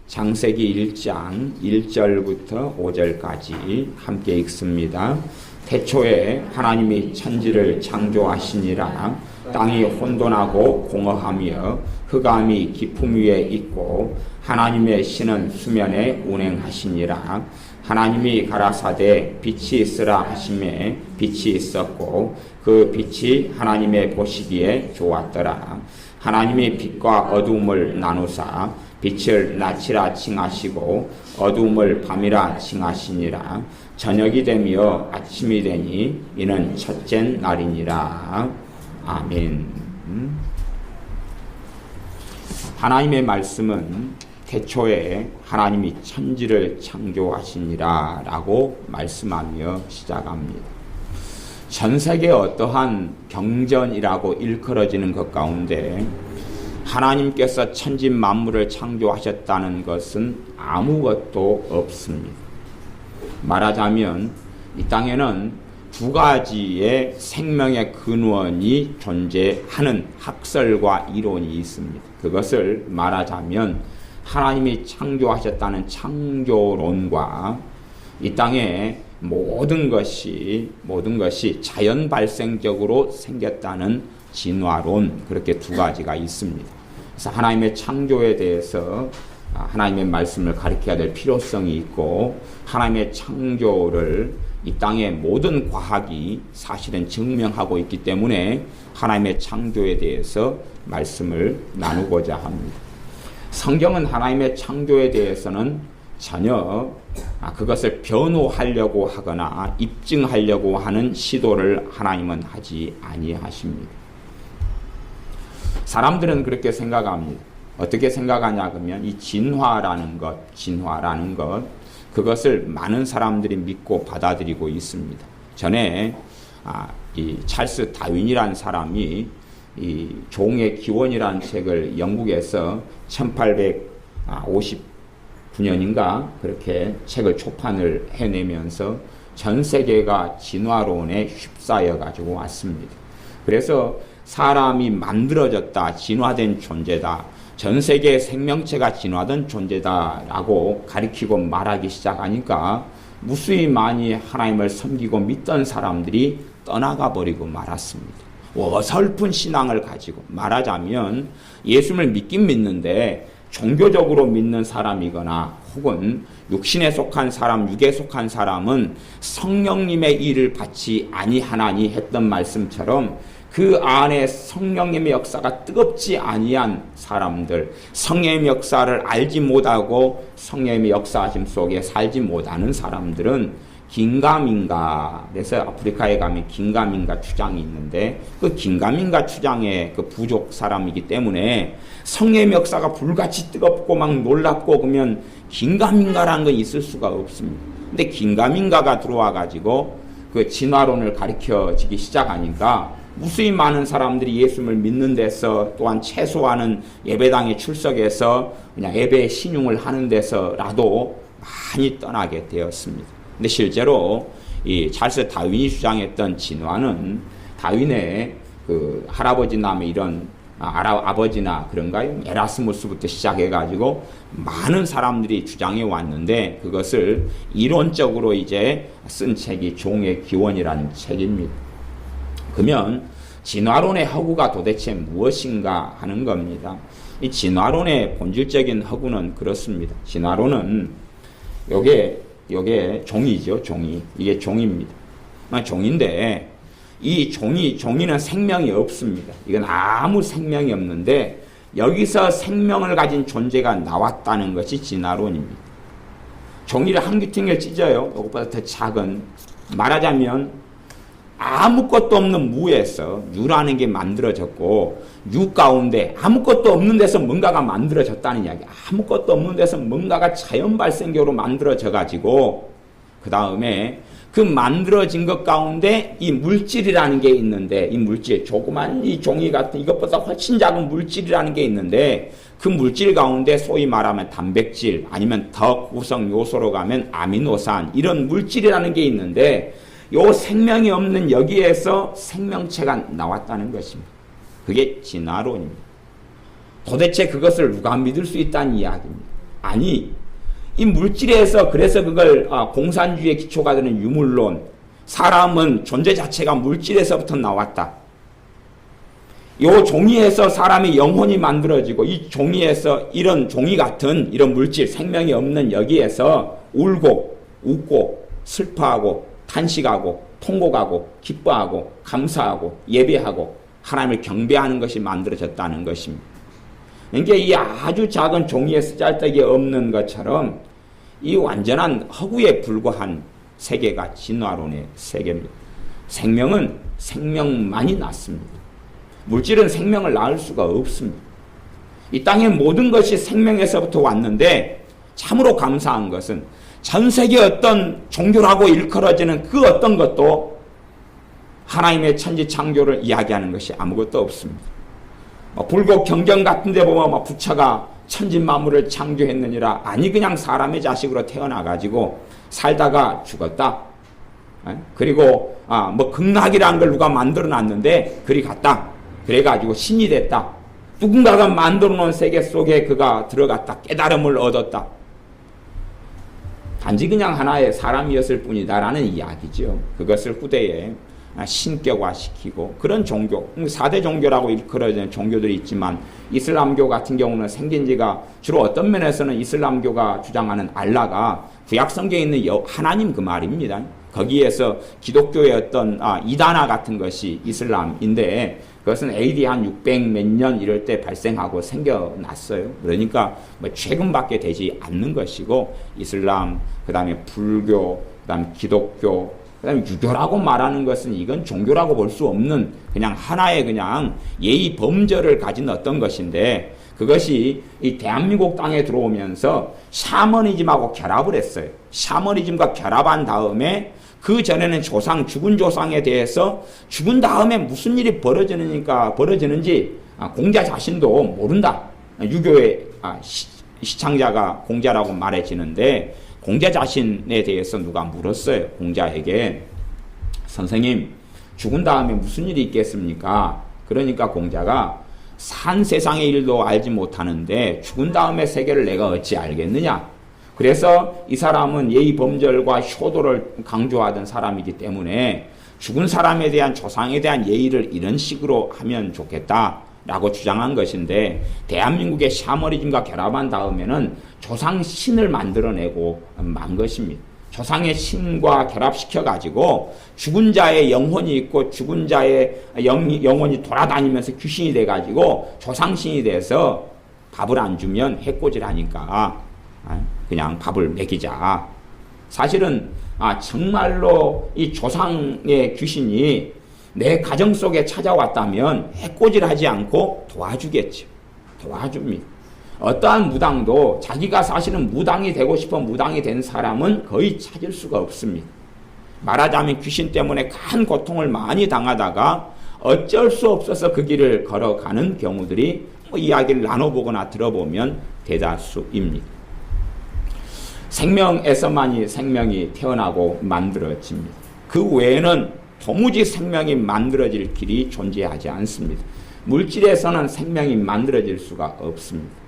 창세기 1장 1절부터 5절까지 함께 읽습니다. 태초에 하나님이 천지를 창조하시니라. 땅이 혼돈하고 공허하며 흑암이 깊음 위에 있고 하나님의 신은 수면에 운행하시니라. 하나님이 가라사대 빛이 있으라 하시매 빛이 있었고 그 빛이 하나님의 보시기에 좋았더라. 하나님이 빛과 어두움을 나누사 빛을 낮이라 칭하시고 어두움을 밤이라 칭하시니라. 저녁이 되며 아침이 되니 이는 첫째 날이니라. 아멘. 하나님의 말씀은 태초에 하나님이 천지를 창조하시니라 라고 말씀하며 시작합니다. 전 세계 어떠한 경전이라고 일컬어지는 것 가운데 하나님께서 천지 만물을 창조하셨다는 것은 아무것도 없습니다. 말하자면 이 땅에는 두 가지의 생명의 근원이 존재하는 학설과 이론이 있습니다. 그것을 말하자면 하나님이 창조하셨다는 창조론과 이 땅에 모든 것이 자연 발생적으로 생겼다는 진화론, 그렇게 두 가지가 있습니다. 그래서 하나님의 창조에 대해서 하나님의 말씀을 가르쳐야 될 필요성이 있고, 하나님의 창조를 이 땅의 모든 과학이 사실은 증명하고 있기 때문에 하나님의 창조에 대해서 말씀을 나누고자 합니다. 성경은 하나님의 창조에 대해서는 전혀 그것을 변호하려고 하거나 입증하려고 하는 시도를 하나님은 하지 아니하십니다. 사람들은 그렇게 생각합니다. 어떻게 생각하냐 그러면 이 진화라는 것, 그것을 많은 사람들이 믿고 받아들이고 있습니다. 전에 이 찰스 다윈이라는 사람이 이 종의 기원이라는 책을 영국에서 1859년인가 그렇게 책을 초판을 해내면서 전 세계가 진화론에 휩싸여 가지고 왔습니다. 그래서 사람이 만들어졌다, 진화된 존재다, 전 세계의 생명체가 진화된 존재다라고 가리키고 말하기 시작하니까 무수히 많이 하나님을 섬기고 믿던 사람들이 떠나가 버리고 말았습니다. 어설픈 신앙을 가지고, 말하자면 예수를 믿긴 믿는데 종교적으로 믿는 사람이거나 혹은 육신에 속한 사람, 육에 속한 사람은 성령님의 일을 받지 아니하나니 했던 말씀처럼 그 안에 성령님의 역사가 뜨겁지 아니한 사람들, 성령의 역사를 알지 못하고 성령의 역사하심 속에 살지 못하는 사람들은 긴가민가, 그래서 아프리카에 가면 긴가민가 추장이 있는데 그 긴가민가 추장의 그 부족 사람이기 때문에 성령의 역사가 불같이 뜨겁고 막 놀랍고 그러면 긴가민가라는 건 있을 수가 없습니다. 근데 긴가민가가 들어와 가지고 그 진화론을 가르쳐지기 시작하니까 무수히 많은 사람들이 예수를 믿는 데서, 또한 최소한은 예배당에 출석해서 그냥 예배의 신용을 하는 데서라도 많이 떠나게 되었습니다. 근데 실제로 이 찰스 다윈이 주장했던 진화는 다윈의 그 할아버지나 이런 아버지나 그런가요? 에라스무스부터 시작해가지고 많은 사람들이 주장해 왔는데 그것을 이론적으로 이제 쓴 책이 종의 기원이라는 책입니다. 그러면 진화론의 허구가 도대체 무엇인가 하는 겁니다. 이 진화론의 본질적인 허구는 그렇습니다. 진화론은 요게 종이죠, 종이. 이게 종입니다. 종인데 이 종이는 생명이 없습니다. 이건 아무 생명이 없는데 여기서 생명을 가진 존재가 나왔다는 것이 진화론입니다. 종이를 한 귀퉁이를 찢어요. 이것보다 더 작은, 말하자면 아무것도 없는 무에서 유라는 게 만들어졌고, 유 가운데 아무것도 없는 데서 뭔가가 만들어졌다는 이야기. 아무것도 없는 데서 뭔가가 자연 발생적으로 만들어져 가지고 그 다음에 그 만들어진 것 가운데 이 물질이라는 게 있는데, 이 물질, 조그만 이 종이 같은 이것보다 훨씬 작은 물질이라는 게 있는데 그 물질 가운데 소위 말하면 단백질 아니면 더 구성 요소로 가면 아미노산, 이런 물질이라는 게 있는데 요 생명이 없는 여기에서 생명체가 나왔다는 것입니다. 그게 진화론입니다. 도대체 그것을 누가 믿을 수 있다는 이야기입니다. 아니, 이 물질에서 그래서 그걸 공산주의의 기초가 되는 유물론, 사람은 존재 자체가 물질에서부터 나왔다. 요 종이에서 사람의 영혼이 만들어지고 이 종이에서 이런 종이 같은 이런 물질, 생명이 없는 여기에서 울고 웃고 슬퍼하고 탄식하고 통곡하고 기뻐하고 감사하고 예배하고 하나님을 경배하는 것이 만들어졌다는 것입니다. 그러니까 이 아주 작은 종이에 쓰잘데기 없는 것처럼 이 완전한 허구에 불과한 세계가 진화론의 세계입니다. 생명은 생명만이 낳습니다. 물질은 생명을 낳을 수가 없습니다. 이 땅의 모든 것이 생명에서부터 왔는데 참으로 감사한 것은 전 세계 어떤 종교라고 일컬어지는 그 어떤 것도 하나님의 천지 창조를 이야기하는 것이 아무것도 없습니다. 불교 경전 같은 데 보면 부처가 천지 만물을 창조했느니라. 아니, 그냥 사람의 자식으로 태어나가지고 살다가 죽었다. 그리고 극락이라는 걸 누가 만들어놨는데 그리 갔다. 그래가지고 신이 됐다. 누군가가 만들어놓은 세계 속에 그가 들어갔다. 깨달음을 얻었다. 단지 그냥 하나의 사람이었을 뿐이다라는 이야기죠. 그것을 후대에 신격화시키고 그런 종교, 4대 종교라고 일컬어지는 종교들이 있지만 이슬람교 같은 경우는 생긴 지가 주로 어떤 면에서는 이슬람교가 주장하는 알라가 구약 성경에 있는 하나님 그 말입니다. 거기에서 기독교의 어떤 이단화 같은 것이 이슬람인데 그것은 AD 한 600 몇 년 이럴 때 발생하고 생겨났어요. 그러니까 최근밖에 되지 않는 것이고 이슬람, 그 다음에 불교, 그 다음에 기독교, 그 다음에 유교라고 말하는 것은 이건 종교라고 볼 수 없는 그냥 하나의 그냥 예의 범절을 가진 어떤 것인데 그것이 이 대한민국 땅에 들어오면서 샤머니즘하고 결합을 했어요. 샤머니즘과 결합한 다음에 그 전에는 죽은 조상에 대해서 죽은 다음에 무슨 일이 벌어지는지 공자 자신도 모른다. 유교의 시창자가 공자라고 말해지는데 공자 자신에 대해서 누가 물었어요. 공자에게 선생님 죽은 다음에 무슨 일이 있겠습니까? 그러니까 공자가 산 세상의 일도 알지 못하는데 죽은 다음에 세계를 내가 어찌 알겠느냐? 그래서 이 사람은 예의 범절과 효도를 강조하던 사람이기 때문에 죽은 사람에 대한 조상에 대한 예의를 이런 식으로 하면 좋겠다라고 주장한 것인데 대한민국의 샤머니즘과 결합한 다음에는 조상 신을 만들어내고 만 것입니다. 조상의 신과 결합시켜가지고 죽은 자의 영혼이 있고 죽은 자의 영혼이 돌아다니면서 귀신이 돼가지고 조상신이 돼서 밥을 안 주면 해코지하니까 그냥 밥을 먹이자. 사실은 정말로 이 조상의 귀신이 내 가정 속에 찾아왔다면 해코지하지 않고 도와주겠죠. 도와줍니다. 어떠한 무당도 자기가 사실은 무당이 되고 싶어 무당이 된 사람은 거의 찾을 수가 없습니다. 말하자면 귀신 때문에 큰 고통을 많이 당하다가 어쩔 수 없어서 그 길을 걸어가는 경우들이 이야기를 나눠보거나 들어보면 대다수입니다. 생명에서만이 생명이 태어나고 만들어집니다. 그 외에는 도무지 생명이 만들어질 길이 존재하지 않습니다. 물질에서는 생명이 만들어질 수가 없습니다.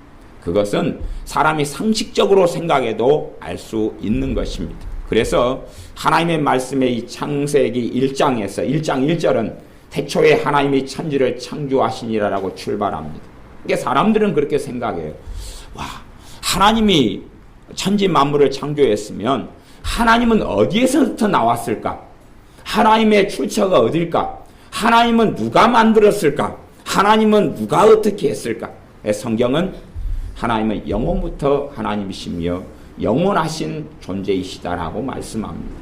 그것은 사람이 상식적으로 생각해도 알 수 있는 것입니다. 그래서 하나님의 말씀의 이 창세기 1장에서 1장 1절은 태초에 하나님이 천지를 창조하시니라라고 출발합니다. 그러니까 사람들은 그렇게 생각해요. 와, 하나님이 천지 만물을 창조했으면 하나님은 어디에서부터 나왔을까? 하나님의 출처가 어딜까? 하나님은 누가 만들었을까? 하나님은 누가 어떻게 했을까? 성경은 하나님은 영원부터 하나님이시며 영원하신 존재이시다라고 말씀합니다.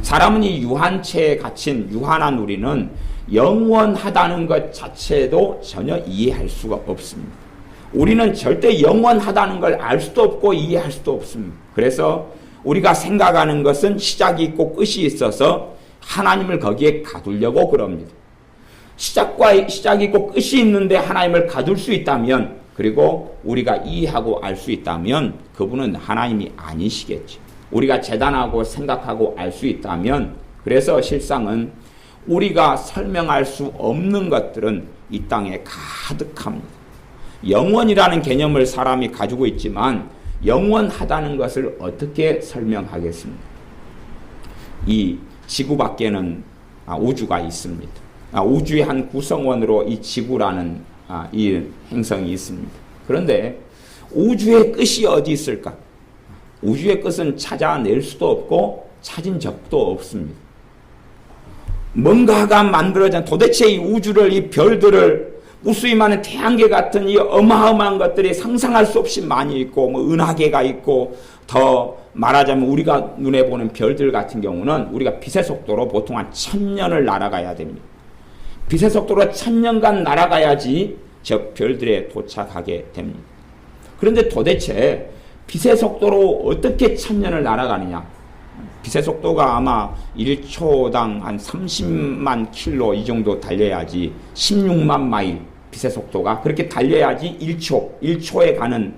사람은 이 유한체에 갇힌 유한한 우리는 영원하다는 것 자체도 전혀 이해할 수가 없습니다. 우리는 절대 영원하다는 걸 알 수도 없고 이해할 수도 없습니다. 그래서 우리가 생각하는 것은 시작이 있고 끝이 있어서 하나님을 거기에 가두려고 그럽니다. 시작이 있고 끝이 있는데 하나님을 가둘 수 있다면 그리고 우리가 이해하고 알 수 있다면 그분은 하나님이 아니시겠죠. 우리가 재단하고 생각하고 알 수 있다면 그래서 실상은 우리가 설명할 수 없는 것들은 이 땅에 가득합니다. 영원이라는 개념을 사람이 가지고 있지만 영원하다는 것을 어떻게 설명하겠습니까? 이 지구 밖에는 우주가 있습니다. 우주의 한 구성원으로 이 지구라는 이 행성이 있습니다. 그런데 우주의 끝이 어디 있을까? 우주의 끝은 찾아낼 수도 없고 찾은 적도 없습니다. 뭔가가 만들어진 도대체 이 우주를, 이 별들을, 무수히 많은 태양계 같은 이 어마어마한 것들이 상상할 수 없이 많이 있고, 뭐 은하계가 있고, 더 말하자면 우리가 눈에 보는 별들 같은 경우는 우리가 빛의 속도로 보통 한 1000년을 날아가야 됩니다. 빛의 속도로 1000년간 날아가야지 저 별들에 도착하게 됩니다. 그런데 도대체 빛의 속도로 어떻게 1000년을 날아가느냐? 빛의 속도가 아마 1초당 한 30만 킬로 이 정도 달려야지, 16만 마일 빛의 속도가 그렇게 달려야지 1초에 가는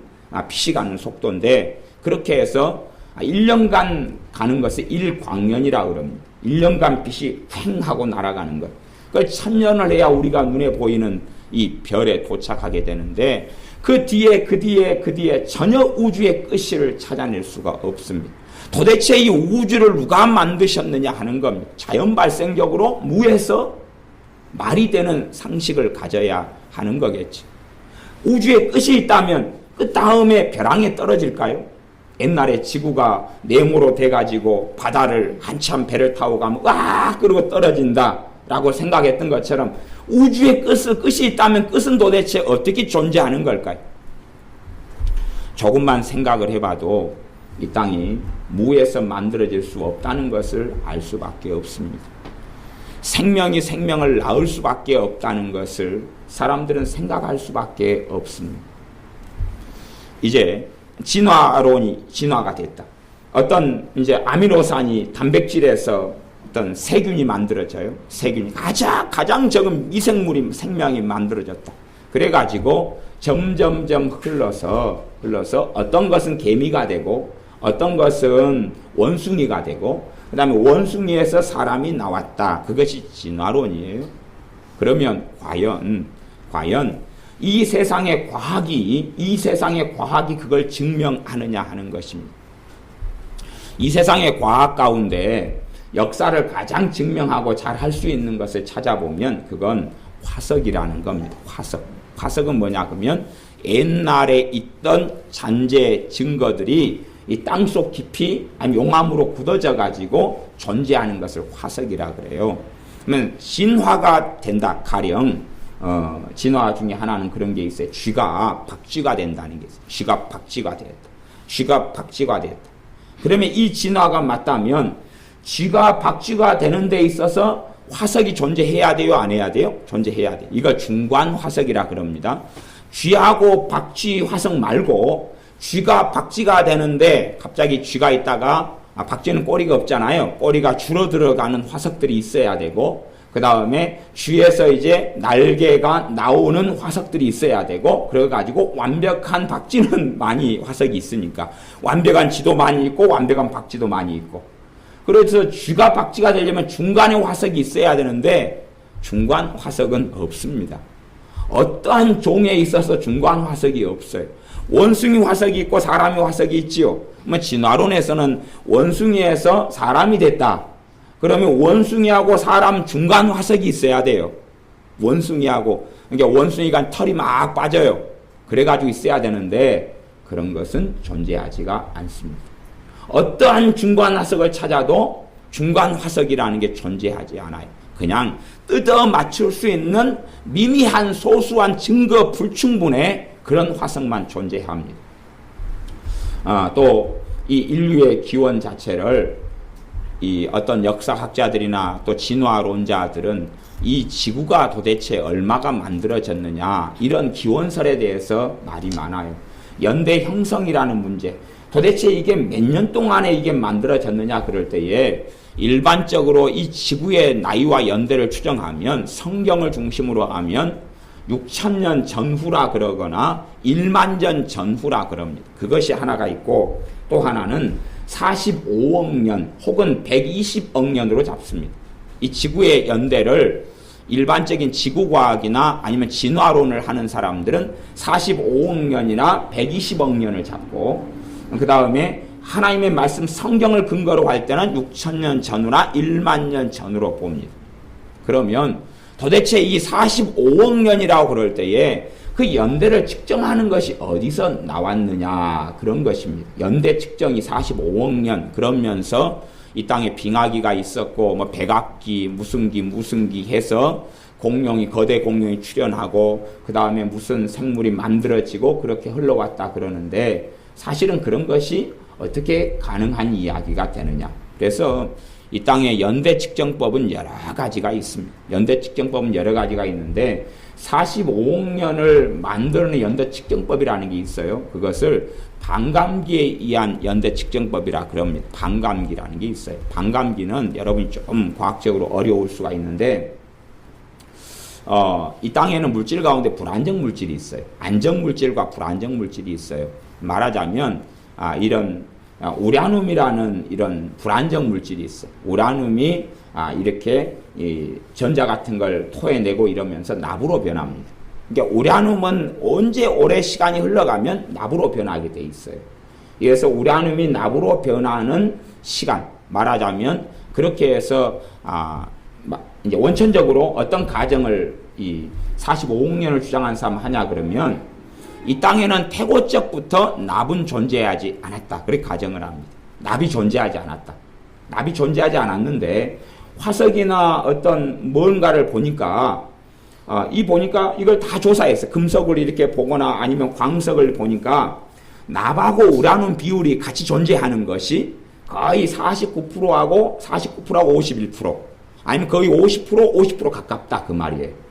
빛이 가는 속도인데, 그렇게 해서 1년간 가는 것을 1광년이라고 그럽니다. 1년간 빛이 횡 하고 날아가는 것. 그걸 1000년을 해야 우리가 눈에 보이는 이 별에 도착하게 되는데, 그 뒤에 전혀 우주의 끝을 찾아낼 수가 없습니다. 도대체 이 우주를 누가 만드셨느냐 하는 겁니다. 자연 발생적으로 무에서 말이 되는 상식을 가져야 하는 거겠죠. 우주의 끝이 있다면 그 다음에 벼랑에 떨어질까요? 옛날에 지구가 네모로 돼가지고 바다를 한참 배를 타고 가면 와 그러고 떨어진다 라고 생각했던 것처럼, 우주의 끝이 있다면 끝은 도대체 어떻게 존재하는 걸까요? 조금만 생각을 해봐도 이 땅이 무에서 만들어질 수 없다는 것을 알 수밖에 없습니다. 생명이 생명을 낳을 수밖에 없다는 것을 사람들은 생각할 수밖에 없습니다. 이제 진화가 됐다. 어떤 이제 아미노산이 단백질에서 어떤 세균이 만들어져요. 세균이 가장 적은 미생물이 생명이 만들어졌다. 그래가지고 점점점 흘러서 어떤 것은 개미가 되고 어떤 것은 원숭이가 되고, 그 다음에 원숭이에서 사람이 나왔다. 그것이 진화론이에요. 그러면 과연 이 세상의 과학이 그걸 증명하느냐 하는 것입니다. 이 세상의 과학 가운데 역사를 가장 증명하고 잘 할 수 있는 것을 찾아보면 그건 화석이라는 겁니다. 화석은 뭐냐 그러면 옛날에 있던 잔재 증거들이 이 땅속 깊이 아니면 용암으로 굳어져 가지고 존재하는 것을 화석이라 그래요. 그러면 진화가 된다. 가령 진화 중에 하나는 그런 게 있어요. 쥐가 박쥐가 된다는 게 있어요. 쥐가 박쥐가 됐다. 그러면 이 진화가 맞다면 쥐가 박쥐가 되는 데 있어서 화석이 존재해야 돼요? 안 해야 돼요? 존재해야 돼요. 이걸 중간 화석이라 그럽니다. 쥐하고 박쥐 화석 말고 쥐가 박쥐가 되는데 갑자기 쥐가 있다가 박쥐는 꼬리가 없잖아요. 꼬리가 줄어들어가는 화석들이 있어야 되고, 그 다음에 쥐에서 이제 날개가 나오는 화석들이 있어야 되고, 그래가지고 완벽한 박쥐는 많이 화석이 있으니까 완벽한 쥐도 많이 있고 완벽한 박쥐도 많이 있고, 그래서 쥐가 박쥐가 되려면 중간에 화석이 있어야 되는데 중간 화석은 없습니다. 어떠한 종에 있어서 중간 화석이 없어요. 원숭이 화석이 있고 사람이 화석이 있지요. 진화론에서는 원숭이에서 사람이 됐다. 그러면 원숭이하고 사람 중간 화석이 있어야 돼요. 그러니까 원숭이가 털이 막 빠져요. 그래가지고 있어야 되는데 그런 것은 존재하지가 않습니다. 어떠한 중간 화석을 찾아도 중간 화석이라는 게 존재하지 않아요. 그냥 뜯어 맞출 수 있는 미미한 소수한 증거 불충분의 그런 화석만 존재합니다. 또 이 인류의 기원 자체를 이 어떤 역사학자들이나 또 진화론자들은 이 지구가 도대체 얼마가 만들어졌느냐 이런 기원설에 대해서 말이 많아요. 연대 형성이라는 문제, 도대체 이게 몇 년 동안에 이게 만들어졌느냐 그럴 때에 일반적으로 이 지구의 나이와 연대를 추정하면 성경을 중심으로 하면 6,000년 전후라 그러거나 1만 년 전후라 그럽니다. 그것이 하나가 있고, 또 하나는 45억 년 혹은 120억 년으로 잡습니다. 이 지구의 연대를 일반적인 지구과학이나 아니면 진화론을 하는 사람들은 45억 년이나 120억 년을 잡고, 그 다음에 하나님의 말씀 성경을 근거로 할 때는 6,000년 전후나 1만 년 전후로 봅니다. 그러면 도대체 이 45억 년이라고 그럴 때에 그 연대를 측정하는 것이 어디서 나왔느냐 그런 것입니다. 연대 측정이 45억 년 그러면서 이 땅에 빙하기가 있었고 뭐 백악기 무슨 기 해서 공룡이 거대 공룡이 출현하고 그 다음에 무슨 생물이 만들어지고 그렇게 흘러왔다 그러는데 사실은 그런 것이 어떻게 가능한 이야기가 되느냐. 그래서 이 땅에 연대 측정법은 여러 가지가 있습니다. 연대 측정법은 여러 가지가 있는데 45억 년을 만드는 연대 측정법이라는 게 있어요. 그것을 반감기에 의한 연대 측정법이라 그럽니다. 반감기라는 게 있어요. 반감기는 여러분이 좀 과학적으로 어려울 수가 있는데 이 땅에는 물질 가운데 불안정 물질이 있어요. 안정 물질과 불안정 물질이 있어요. 말하자면 이런 우라늄이라는 이런 불안정 물질이 있어요. 우라늄이 이렇게 이 전자 같은 걸 토해내고 이러면서 납으로 변합니다. 그러니까 우라늄은 언제 오래 시간이 흘러가면 납으로 변하게 돼 있어요. 그래서 우라늄이 납으로 변하는 시간 말하자면 그렇게 해서 이제 원천적으로 어떤 가정을 이 45억 년을 주장한 사람 하냐 그러면 이 땅에는 태고적부터 납은 존재하지 않았다. 그렇게 가정을 합니다. 납이 존재하지 않았다. 납이 존재하지 않았는데 화석이나 어떤 뭔가를 보니까 보니까 이걸 다 조사했어요. 금속을 이렇게 보거나 아니면 광석을 보니까 납하고 우라늄 비율이 같이 존재하는 것이 거의 49%하고 51% 아니면 거의 50% 가깝다 그 말이에요.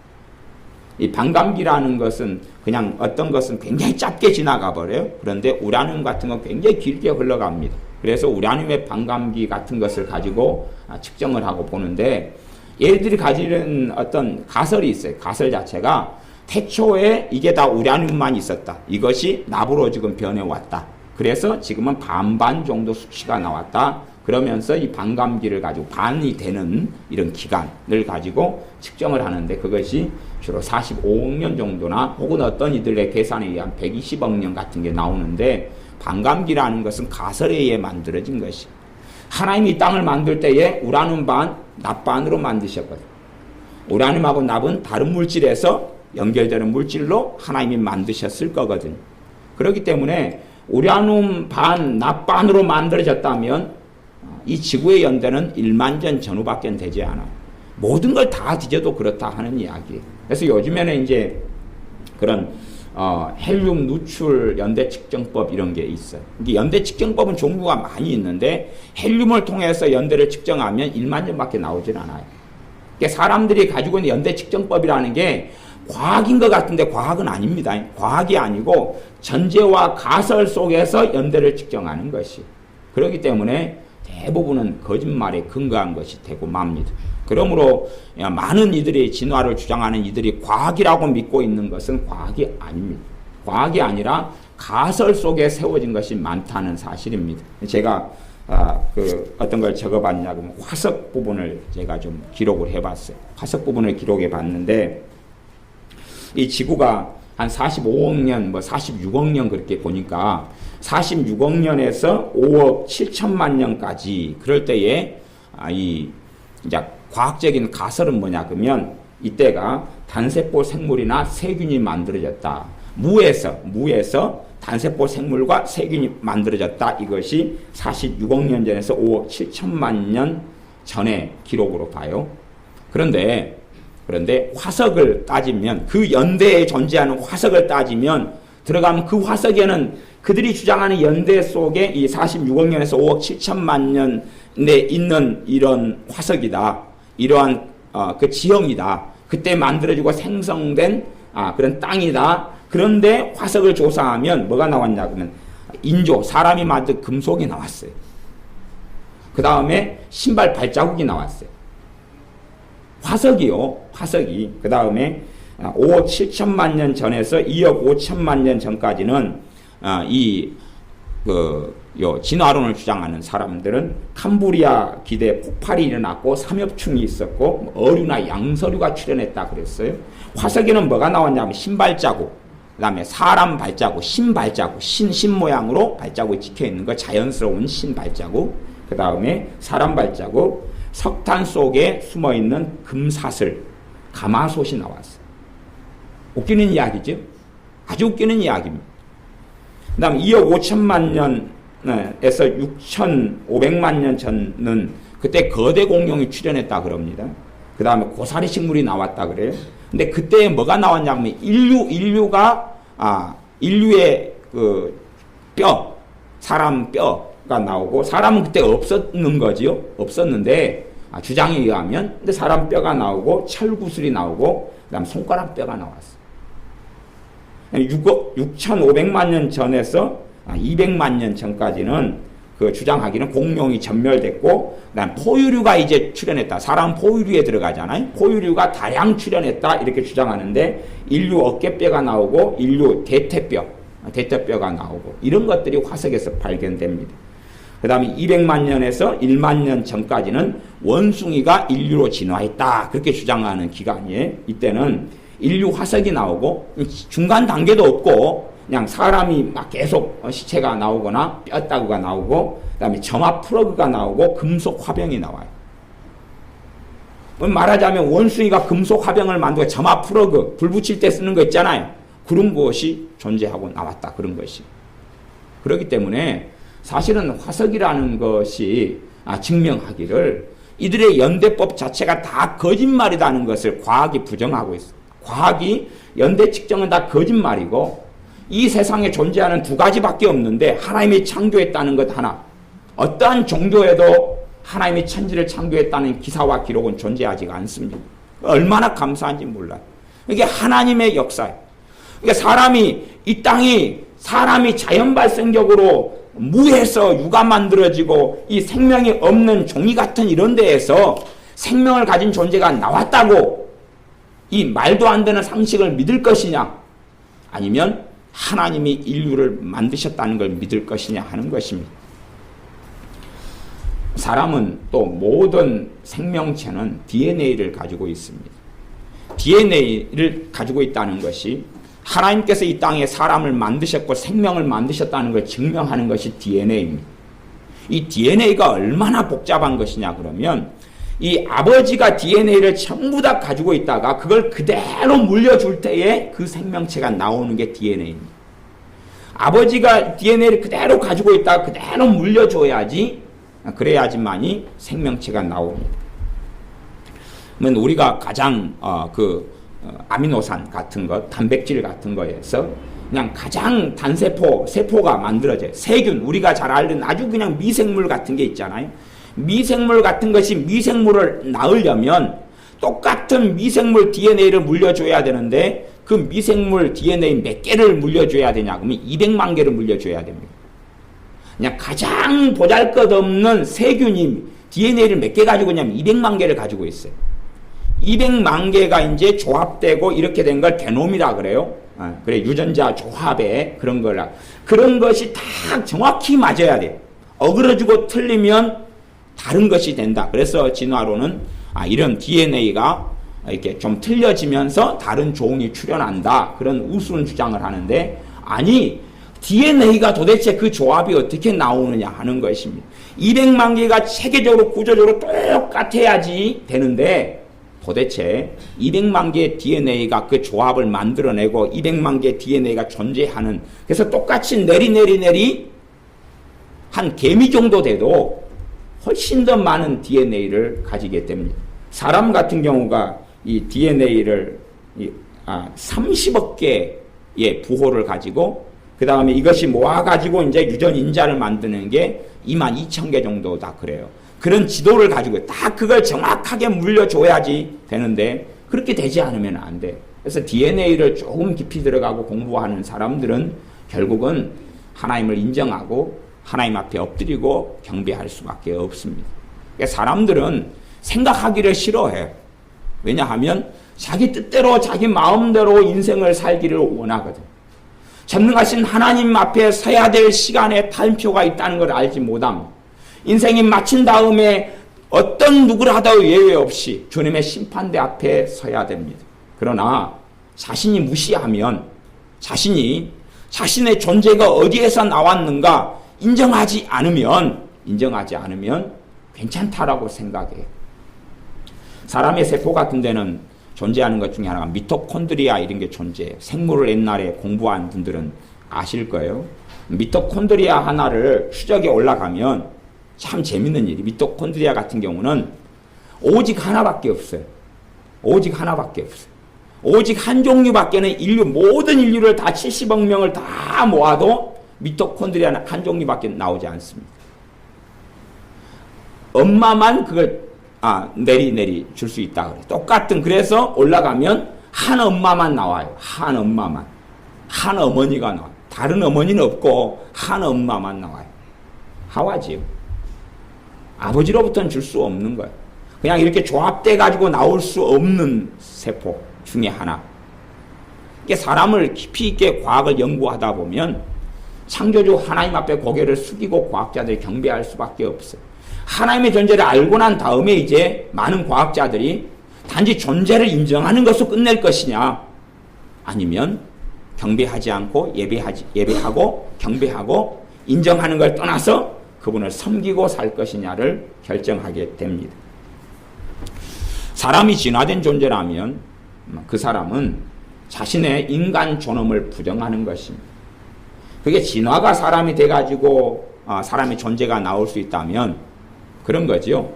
이 반감기라는 것은 그냥 어떤 것은 굉장히 짧게 지나가 버려요. 그런데 우라늄 같은 건 굉장히 길게 흘러갑니다. 그래서 우라늄의 반감기 같은 것을 가지고 측정을 하고 보는데 얘들이 가지는 어떤 가설이 있어요. 가설 자체가 태초에 이게 다 우라늄만 있었다. 이것이 납으로 지금 변해왔다. 그래서 지금은 반반 정도 수치가 나왔다. 그러면서 이 반감기를 가지고 반이 되는 이런 기간을 가지고 측정을 하는데 그것이 주로 45억 년 정도나 혹은 어떤 이들의 계산에 의한 120억 년 같은 게 나오는데 반감기라는 것은 가설에 의해 만들어진 것이 하나님이 이 땅을 만들 때에 우라늄 반, 납 반으로 만드셨거든. 우라늄하고 납은 다른 물질에서 연결되는 물질로 하나님이 만드셨을 거거든. 그렇기 때문에 우라늄 반, 납 반으로 만들어졌다면 이 지구의 연대는 1만 년 전후밖에 되지 않아. 모든 걸 다 뒤져도 그렇다 하는 이야기. 그래서 요즘에는 이제 그런 헬륨 누출 연대 측정법 이런 게 있어요. 연대 측정법은 종류가 많이 있는데 헬륨을 통해서 연대를 측정하면 1만 년밖에 나오질 않아요. 그러니까 사람들이 가지고 있는 연대 측정법이라는 게 과학인 것 같은데 과학은 아닙니다. 과학이 아니고 전제와 가설 속에서 연대를 측정하는 것이. 그렇기 때문에 대부분은 거짓말에 근거한 것이 되고 맙니다. 그러므로 많은 이들이 진화를 주장하는 이들이 과학이라고 믿고 있는 것은 과학이 아닙니다. 과학이 아니라 가설 속에 세워진 것이 많다는 사실입니다. 제가 어떤 걸 적어봤냐 그러면 화석 부분을 제가 좀 기록을 해봤어요. 화석 부분을 기록해 봤는데 이 지구가 한 45억 년, 46억 년 그렇게 보니까 46억 년에서 5억 7천만 년까지 그럴 때에 이제 과학적인 가설은 뭐냐 그러면 이때가 단세포 생물이나 세균이 만들어졌다. 무에서 단세포 생물과 세균이 만들어졌다. 이것이 46억 년 전에서 5억 7천만 년 전의 기록으로 봐요. 그런데 화석을 따지면 그 연대에 존재하는 화석을 따지면 들어가면 그 화석에는 그들이 주장하는 연대 속에 이 46억 년에서 5억 7천만 년에 있는 이런 화석이다. 이러한 그 지형이다. 그때 만들어지고 생성된 그런 땅이다. 그런데 화석을 조사하면 뭐가 나왔냐 그러면 인조, 사람이 만든 금속이 나왔어요. 그 다음에 신발 발자국이 나왔어요. 화석이. 그 다음에 5억 7천만 년 전에서 2억 5천만 년 전까지는 진화론을 주장하는 사람들은 캄브리아 기대 폭발이 일어났고 삼엽충이 있었고 어류나 양서류가 출현했다 그랬어요. 화석에는 뭐가 나왔냐면 신발 자국, 그 다음에 사람 발자국, 신 발자국, 신 모양으로 발자국이 찍혀 있는 거, 자연스러운 신 발자국, 그 다음에 사람 발자국, 석탄 속에 숨어 있는 금사슬, 가마솥이 나왔어요. 웃기는 이야기죠? 아주 웃기는 이야기입니다. 그 다음에 2억 5천만 년에서 6,500만 년 전은 그때 거대 공룡이 출현했다 그럽니다. 그 다음에 고사리 식물이 나왔다 그래요. 근데 그때 뭐가 나왔냐면 인류의 그 뼈, 사람 뼈가 나오고, 사람은 그때 없었는 거지요. 없었는데 주장에 의하면, 근데 사람 뼈가 나오고 철구슬이 나오고 그다음 손가락 뼈가 나왔어. 6,500만 년 전에서 200만 년 전까지는 그 주장하기는 공룡이 전멸됐고, 그다음 포유류가 이제 출현했다. 사람 포유류에 들어가잖아요. 포유류가 다량 출현했다 이렇게 주장하는데, 인류 어깨뼈가 나오고 인류 대퇴뼈가 나오고, 이런 것들이 화석에서 발견됩니다. 그 다음에 200만 년에서 1만 년 전까지는 원숭이가 인류로 진화했다 그렇게 주장하는 기간이에요. 이때는 인류 화석이 나오고 중간 단계도 없고 그냥 사람이 막 계속 시체가 나오거나 뼈다구가 나오고, 그 다음에 점화 플러그가 나오고 금속 화병이 나와요. 말하자면 원숭이가 금속 화병을 만들고 점화 플러그, 불 붙일 때 쓰는 거 있잖아요. 그런 것이 존재하고 나왔다. 그런 것이. 그렇기 때문에 사실은 화석이라는 것이 증명하기를, 이들의 연대법 자체가 다 거짓말이라는 것을 과학이 부정하고 있어요. 과학이 연대 측정은 다 거짓말이고, 이 세상에 존재하는 두 가지밖에 없는데 하나님이 창조했다는 것 하나, 어떠한 종교에도 하나님이 천지를 창조했다는 기사와 기록은 존재하지가 않습니다. 얼마나 감사한지 몰라요. 이게 하나님의 역사예요. 그러니까 이 땅이 사람이 자연 발생적으로 무에서 유가 만들어지고 이 생명이 없는 종이 같은 이런 데에서 생명을 가진 존재가 나왔다고 이 말도 안 되는 상식을 믿을 것이냐, 아니면 하나님이 인류를 만드셨다는 걸 믿을 것이냐 하는 것입니다. 사람은 또 모든 생명체는 DNA를 가지고 있습니다. DNA를 가지고 있다는 것이 하나님께서 이 땅에 사람을 만드셨고 생명을 만드셨다는 걸 증명하는 것이 DNA입니다. 이 DNA가 얼마나 복잡한 것이냐 그러면, 이 아버지가 DNA를 전부 다 가지고 있다가 그걸 그대로 물려줄 때에 그 생명체가 나오는 게 DNA입니다. 아버지가 DNA를 그대로 가지고 있다가 그대로 물려줘야지, 그래야지만이 생명체가 나옵니다. 그러면 우리가 가장 아미노산 같은 것, 단백질 같은 거에서 그냥 가장 세포가 만들어져요. 세균, 우리가 잘 알는 아주 그냥 미생물 같은 게 있잖아요. 미생물 같은 것이 미생물을 낳으려면 똑같은 미생물 DNA를 물려줘야 되는데, 그 미생물 DNA 몇 개를 물려줘야 되냐 그러면 200만 개를 물려줘야 됩니다. 그냥 가장 보잘것없는 세균이 DNA를 몇 개 가지고 있냐면 200만 개를 가지고 있어요. 200만 개가 이제 조합되고 이렇게 된 걸 게놈이라 그래요. 그래, 유전자 조합에 그런 것이 다 정확히 맞아야 돼요. 어그러지고 틀리면 다른 것이 된다. 그래서 진화론은 이런 DNA가 이렇게 좀 틀려지면서 다른 종이 출현한다. 그런 우스운 주장을 하는데, 아니, DNA가 도대체 그 조합이 어떻게 나오느냐 하는 것입니다. 200만 개가 체계적으로 구조적으로 똑같아야지 되는데, 도대체 200만 개의 DNA가 그 조합을 만들어내고 200만 개의 DNA가 존재하는, 그래서 똑같이 내리 한 개미 정도 돼도 훨씬 더 많은 DNA를 가지게 됩니다. 사람 같은 경우가 이 DNA를 30억 개의 부호를 가지고, 그 다음에 이것이 모아가지고 이제 유전인자를 만드는 게 22,000개 정도다 그래요. 그런 지도를 가지고 다 그걸 정확하게 물려줘야지 되는데, 그렇게 되지 않으면 안 돼. 그래서 DNA를 조금 깊이 들어가고 공부하는 사람들은 결국은 하나님을 인정하고 하나님 앞에 엎드리고 경배할 수밖에 없습니다. 그러니까 사람들은 생각하기를 싫어해요. 왜냐하면 자기 뜻대로 자기 마음대로 인생을 살기를 원하거든. 전능하신 하나님 앞에 서야 될 시간에 타임표가 있다는 걸 알지 못합니다. 인생이 마친 다음에 어떤 누구라도 예외 없이 주님의 심판대 앞에 서야 됩니다. 그러나 자신이 무시하면 자신이 자신의 존재가 어디에서 나왔는가 인정하지 않으면 괜찮다라고 생각해요. 사람의 세포 같은 데는 존재하는 것 중에 하나가 미토콘드리아 이런 게 존재해요. 생물을 옛날에 공부한 분들은 아실 거예요. 미토콘드리아 하나를 추적에 올라가면 참 재밌는 일이, 미토콘드리아 같은 경우는 오직 하나밖에 없어요. 오직 하나밖에 없어요. 오직 한 종류밖에는 모든 인류를 다 70억 명을 다 모아도 미토콘드리아는 한 종류밖에 나오지 않습니다. 엄마만 그걸 내리 줄 수 있다 그래. 똑같은, 그래서 올라가면 한 엄마만 나와요. 한 엄마만. 한 어머니가 나와요. 다른 어머니는 없고 한 엄마만 나와요. 하와지요. 아버지로부터는 줄 수 없는 거예요. 그냥 이렇게 조합돼 가지고 나올 수 없는 세포 중에 하나. 이게 사람을 깊이 있게 과학을 연구하다 보면 창조주 하나님 앞에 고개를 숙이고 과학자들이 경배할 수밖에 없어요. 하나님의 존재를 알고 난 다음에 이제 많은 과학자들이 단지 존재를 인정하는 것으로 끝낼 것이냐, 아니면 경배하지 않고 예배하고 경배하고 인정하는 걸 떠나서 그분을 섬기고 살 것이냐를 결정하게 됩니다. 사람이 진화된 존재라면 그 사람은 자신의 인간 존엄을 부정하는 것입니다. 그게 진화가 사람이 돼가지고 사람의 존재가 나올 수 있다면 그런 거죠.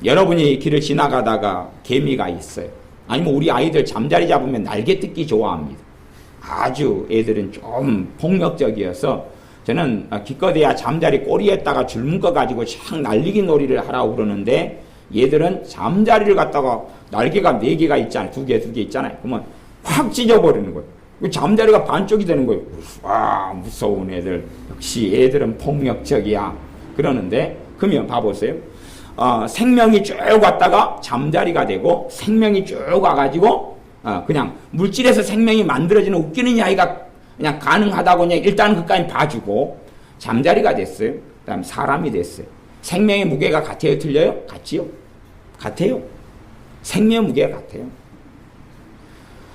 여러분이 길을 지나가다가 개미가 있어요. 아니면 우리 아이들 잠자리 잡으면 날개 뜯기 좋아합니다. 아주 애들은 좀 폭력적이어서 저는 기껏해야 잠자리 꼬리에다가 줄 묶어가지고 착 날리기 놀이를 하라고 그러는데, 얘들은 잠자리를 갖다가 날개가 4개가 있잖아요. 2개 있잖아요. 그러면 확 찢어버리는 거예요. 잠자리가 반쪽이 되는 거예요. 와, 무서운 애들. 역시 애들은 폭력적이야. 그러는데, 그러면 봐보세요. 생명이 쭉 왔다가 잠자리가 되고, 생명이 쭉 와가지고 그냥 물질에서 생명이 만들어지는 웃기는 이야기가 그냥 가능하다고 그냥 일단은 그까지 봐주고 잠자리가 됐어요. 그 다음 사람이 됐어요. 생명의 무게가 같아요? 틀려요? 같지요? 같아요. 생명의 무게가 같아요.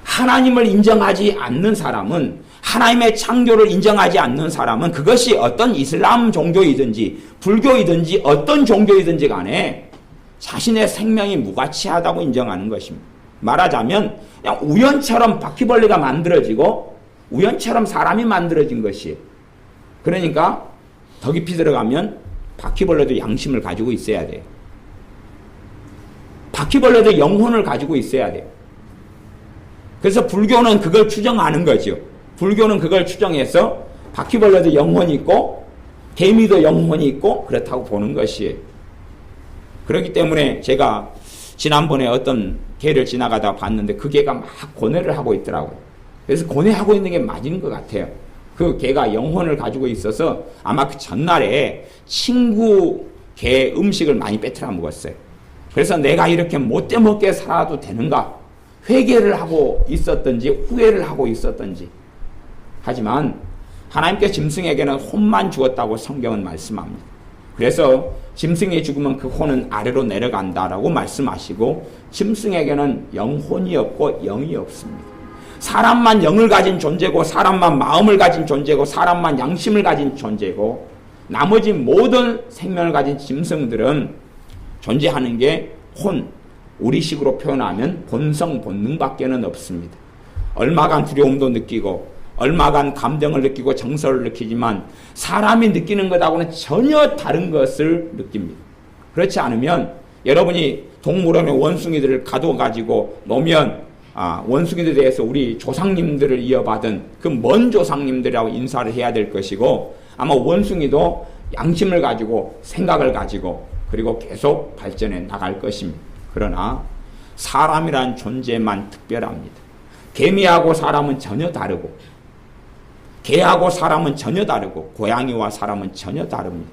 하나님을 인정하지 않는 사람은, 하나님의 창조를 인정하지 않는 사람은 그것이 어떤 이슬람 종교이든지 불교이든지 어떤 종교이든지 간에 자신의 생명이 무가치하다고 인정하는 것입니다. 말하자면 그냥 우연처럼 바퀴벌레가 만들어지고 우연처럼 사람이 만들어진 것이에요. 그러니까 더 깊이 들어가면 바퀴벌레도 양심을 가지고 있어야 돼요. 바퀴벌레도 영혼을 가지고 있어야 돼요. 그래서 불교는 그걸 추정하는 거죠. 불교는 그걸 추정해서 바퀴벌레도 영혼이 있고 개미도 영혼이 있고 그렇다고 보는 것이에요. 그렇기 때문에 제가 지난번에 어떤 개를 지나가다 봤는데 그 개가 막 고뇌를 하고 있더라고요. 그래서 고뇌하고 있는 게 맞는 것 같아요. 그 개가 영혼을 가지고 있어서 아마 그 전날에 친구 개 음식을 많이 빼트려 먹었어요. 그래서 내가 이렇게 못돼 먹게 살아도 되는가 회개를 하고 있었던지 후회를 하고 있었던지. 하지만 하나님께서 짐승에게는 혼만 주었다고 성경은 말씀합니다. 그래서 짐승이 죽으면 그 혼은 아래로 내려간다라고 말씀하시고 짐승에게는 영혼이 없고 영이 없습니다. 사람만 영을 가진 존재고 사람만 마음을 가진 존재고 사람만 양심을 가진 존재고 나머지 모든 생명을 가진 짐승들은 존재하는 게 혼, 우리식으로 표현하면 본성, 본능밖에는 없습니다. 얼마간 두려움도 느끼고 얼마간 감정을 느끼고 정서를 느끼지만 사람이 느끼는 것하고는 전혀 다른 것을 느낍니다. 그렇지 않으면 여러분이 동물원에 원숭이들을 가둬가지고 놓으면 원숭이들에 대해서 우리 조상님들을 이어받은 그 먼 조상님들이라고 인사를 해야 될 것이고 아마 원숭이도 양심을 가지고 생각을 가지고 그리고 계속 발전해 나갈 것입니다. 그러나 사람이란 존재만 특별합니다. 개미하고 사람은 전혀 다르고 개하고 사람은 전혀 다르고 고양이와 사람은 전혀 다릅니다.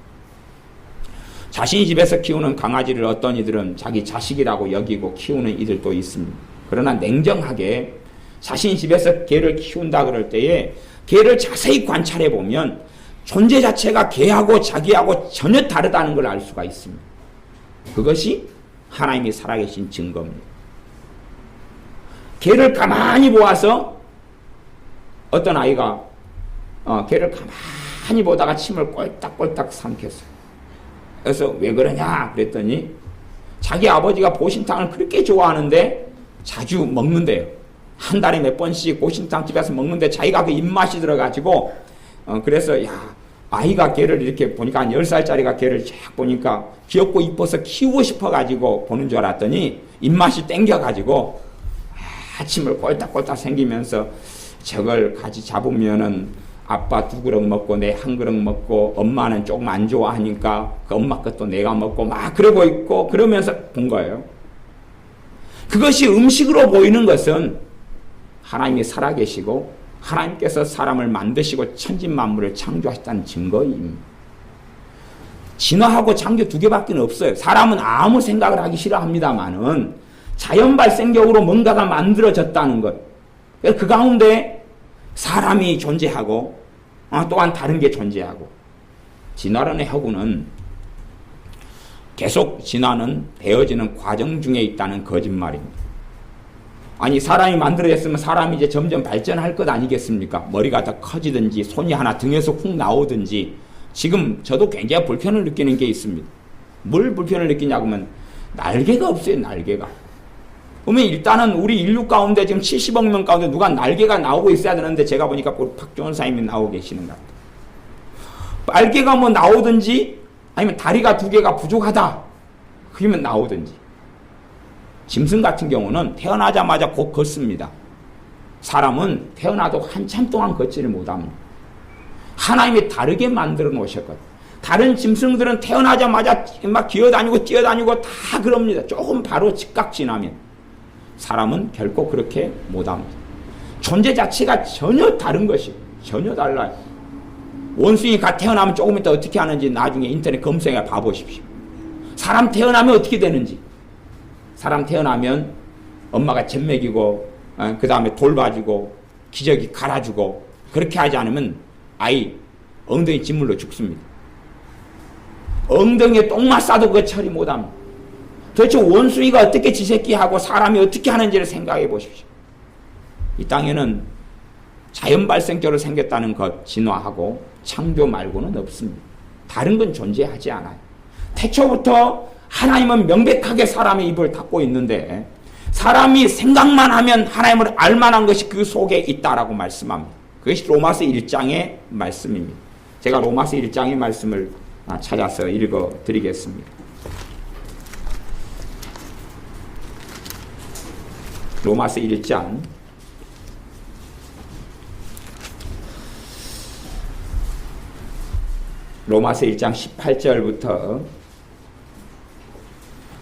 자신이 집에서 키우는 강아지를 어떤 이들은 자기 자식이라고 여기고 키우는 이들도 있습니다. 그러나 냉정하게 자신이 집에서 개를 키운다 그럴 때에 개를 자세히 관찰해 보면 존재 자체가 개하고 자기하고 전혀 다르다는 걸 알 수가 있습니다. 그것이 하나님이 살아계신 증거입니다. 개를 가만히 보아서 어떤 아이가 걔를 가만히 보다가 침을 꼴딱꼴딱 삼켰어요. 그래서 왜 그러냐 그랬더니 자기 아버지가 보신탕을 그렇게 좋아하는데 자주 먹는데요. 한 달에 몇 번씩 보신탕 집에서 먹는데 자기가 그 입맛이 들어가지고 그래서 야 아이가 걔를 이렇게 보니까 한 10살짜리가 걔를 쫙 보니까 귀엽고 이뻐서 키우고 싶어가지고 보는 줄 알았더니 입맛이 땡겨가지고 아침을 꼴딱꼴딱 생기면서 저걸 같이 잡으면은 아빠 2그릇 먹고 내 1그릇 먹고 엄마는 조금 안 좋아하니까 그 엄마 것도 내가 먹고 막 그러고 있고 그러면서 본 거예요. 그것이 음식으로 보이는 것은 하나님이 살아계시고 하나님께서 사람을 만드시고 천진만물을 창조하셨다는 증거입니다. 진화하고 창조 2개밖에 없어요. 사람은 아무 생각을 하기 싫어합니다만은 자연 발생적으로 뭔가가 만들어졌다는 것. 그 가운데 사람이 존재하고 또한 다른 게 존재하고 진화론의 허구는 계속 진화는 되어지는 과정 중에 있다는 거짓말입니다. 아니 사람이 만들어졌으면 사람이 이제 점점 발전할 것 아니겠습니까? 머리가 더 커지든지 손이 하나 등에서 훅 나오든지 지금 저도 굉장히 불편을 느끼는 게 있습니다. 뭘 불편을 느끼냐고 하면 날개가 없어요. 날개가. 그러면 일단은 우리 인류 가운데 지금 70억 명 가운데 누가 날개가 나오고 있어야 되는데 제가 보니까 박종원 사님이 나오고 계시는 것 같아요. 날개가 뭐 나오든지 아니면 다리가 2개가 부족하다 그러면 나오든지. 짐승 같은 경우는 태어나자마자 곧 걷습니다. 사람은 태어나도 한참 동안 걷지를 못합니다. 하나님이 다르게 만들어 놓으셨거든요. 다른 짐승들은 태어나자마자 막 기어다니고 뛰어다니고 다 그럽니다. 조금 바로 즉각 지나면. 사람은 결코 그렇게 못합니다. 존재 자체가 전혀 다른 것이 전혀 달라요. 원숭이가 태어나면 조금 이따 어떻게 하는지 나중에 인터넷 검색해 봐보십시오. 사람 태어나면 어떻게 되는지. 사람 태어나면 엄마가 젖 먹이고 그 다음에 돌봐주고 기저귀 갈아주고 그렇게 하지 않으면 아이 엉덩이 짓물러 죽습니다. 엉덩이에 똥만 싸도 그거 처리 못합니다. 도대체 원숭이가 어떻게 지새끼하고 사람이 어떻게 하는지를 생각해 보십시오. 이 땅에는 자연 발생적으로 생겼다는 것 진화하고 창조 말고는 없습니다. 다른 건 존재하지 않아요. 태초부터 하나님은 명백하게 사람의 입을 닫고 있는데 사람이 생각만 하면 하나님을 알만한 것이 그 속에 있다라고 말씀합니다. 그것이 로마서 1장의 말씀입니다. 제가 로마서 1장의 말씀을 찾아서 읽어드리겠습니다. 로마서 1장 18절부터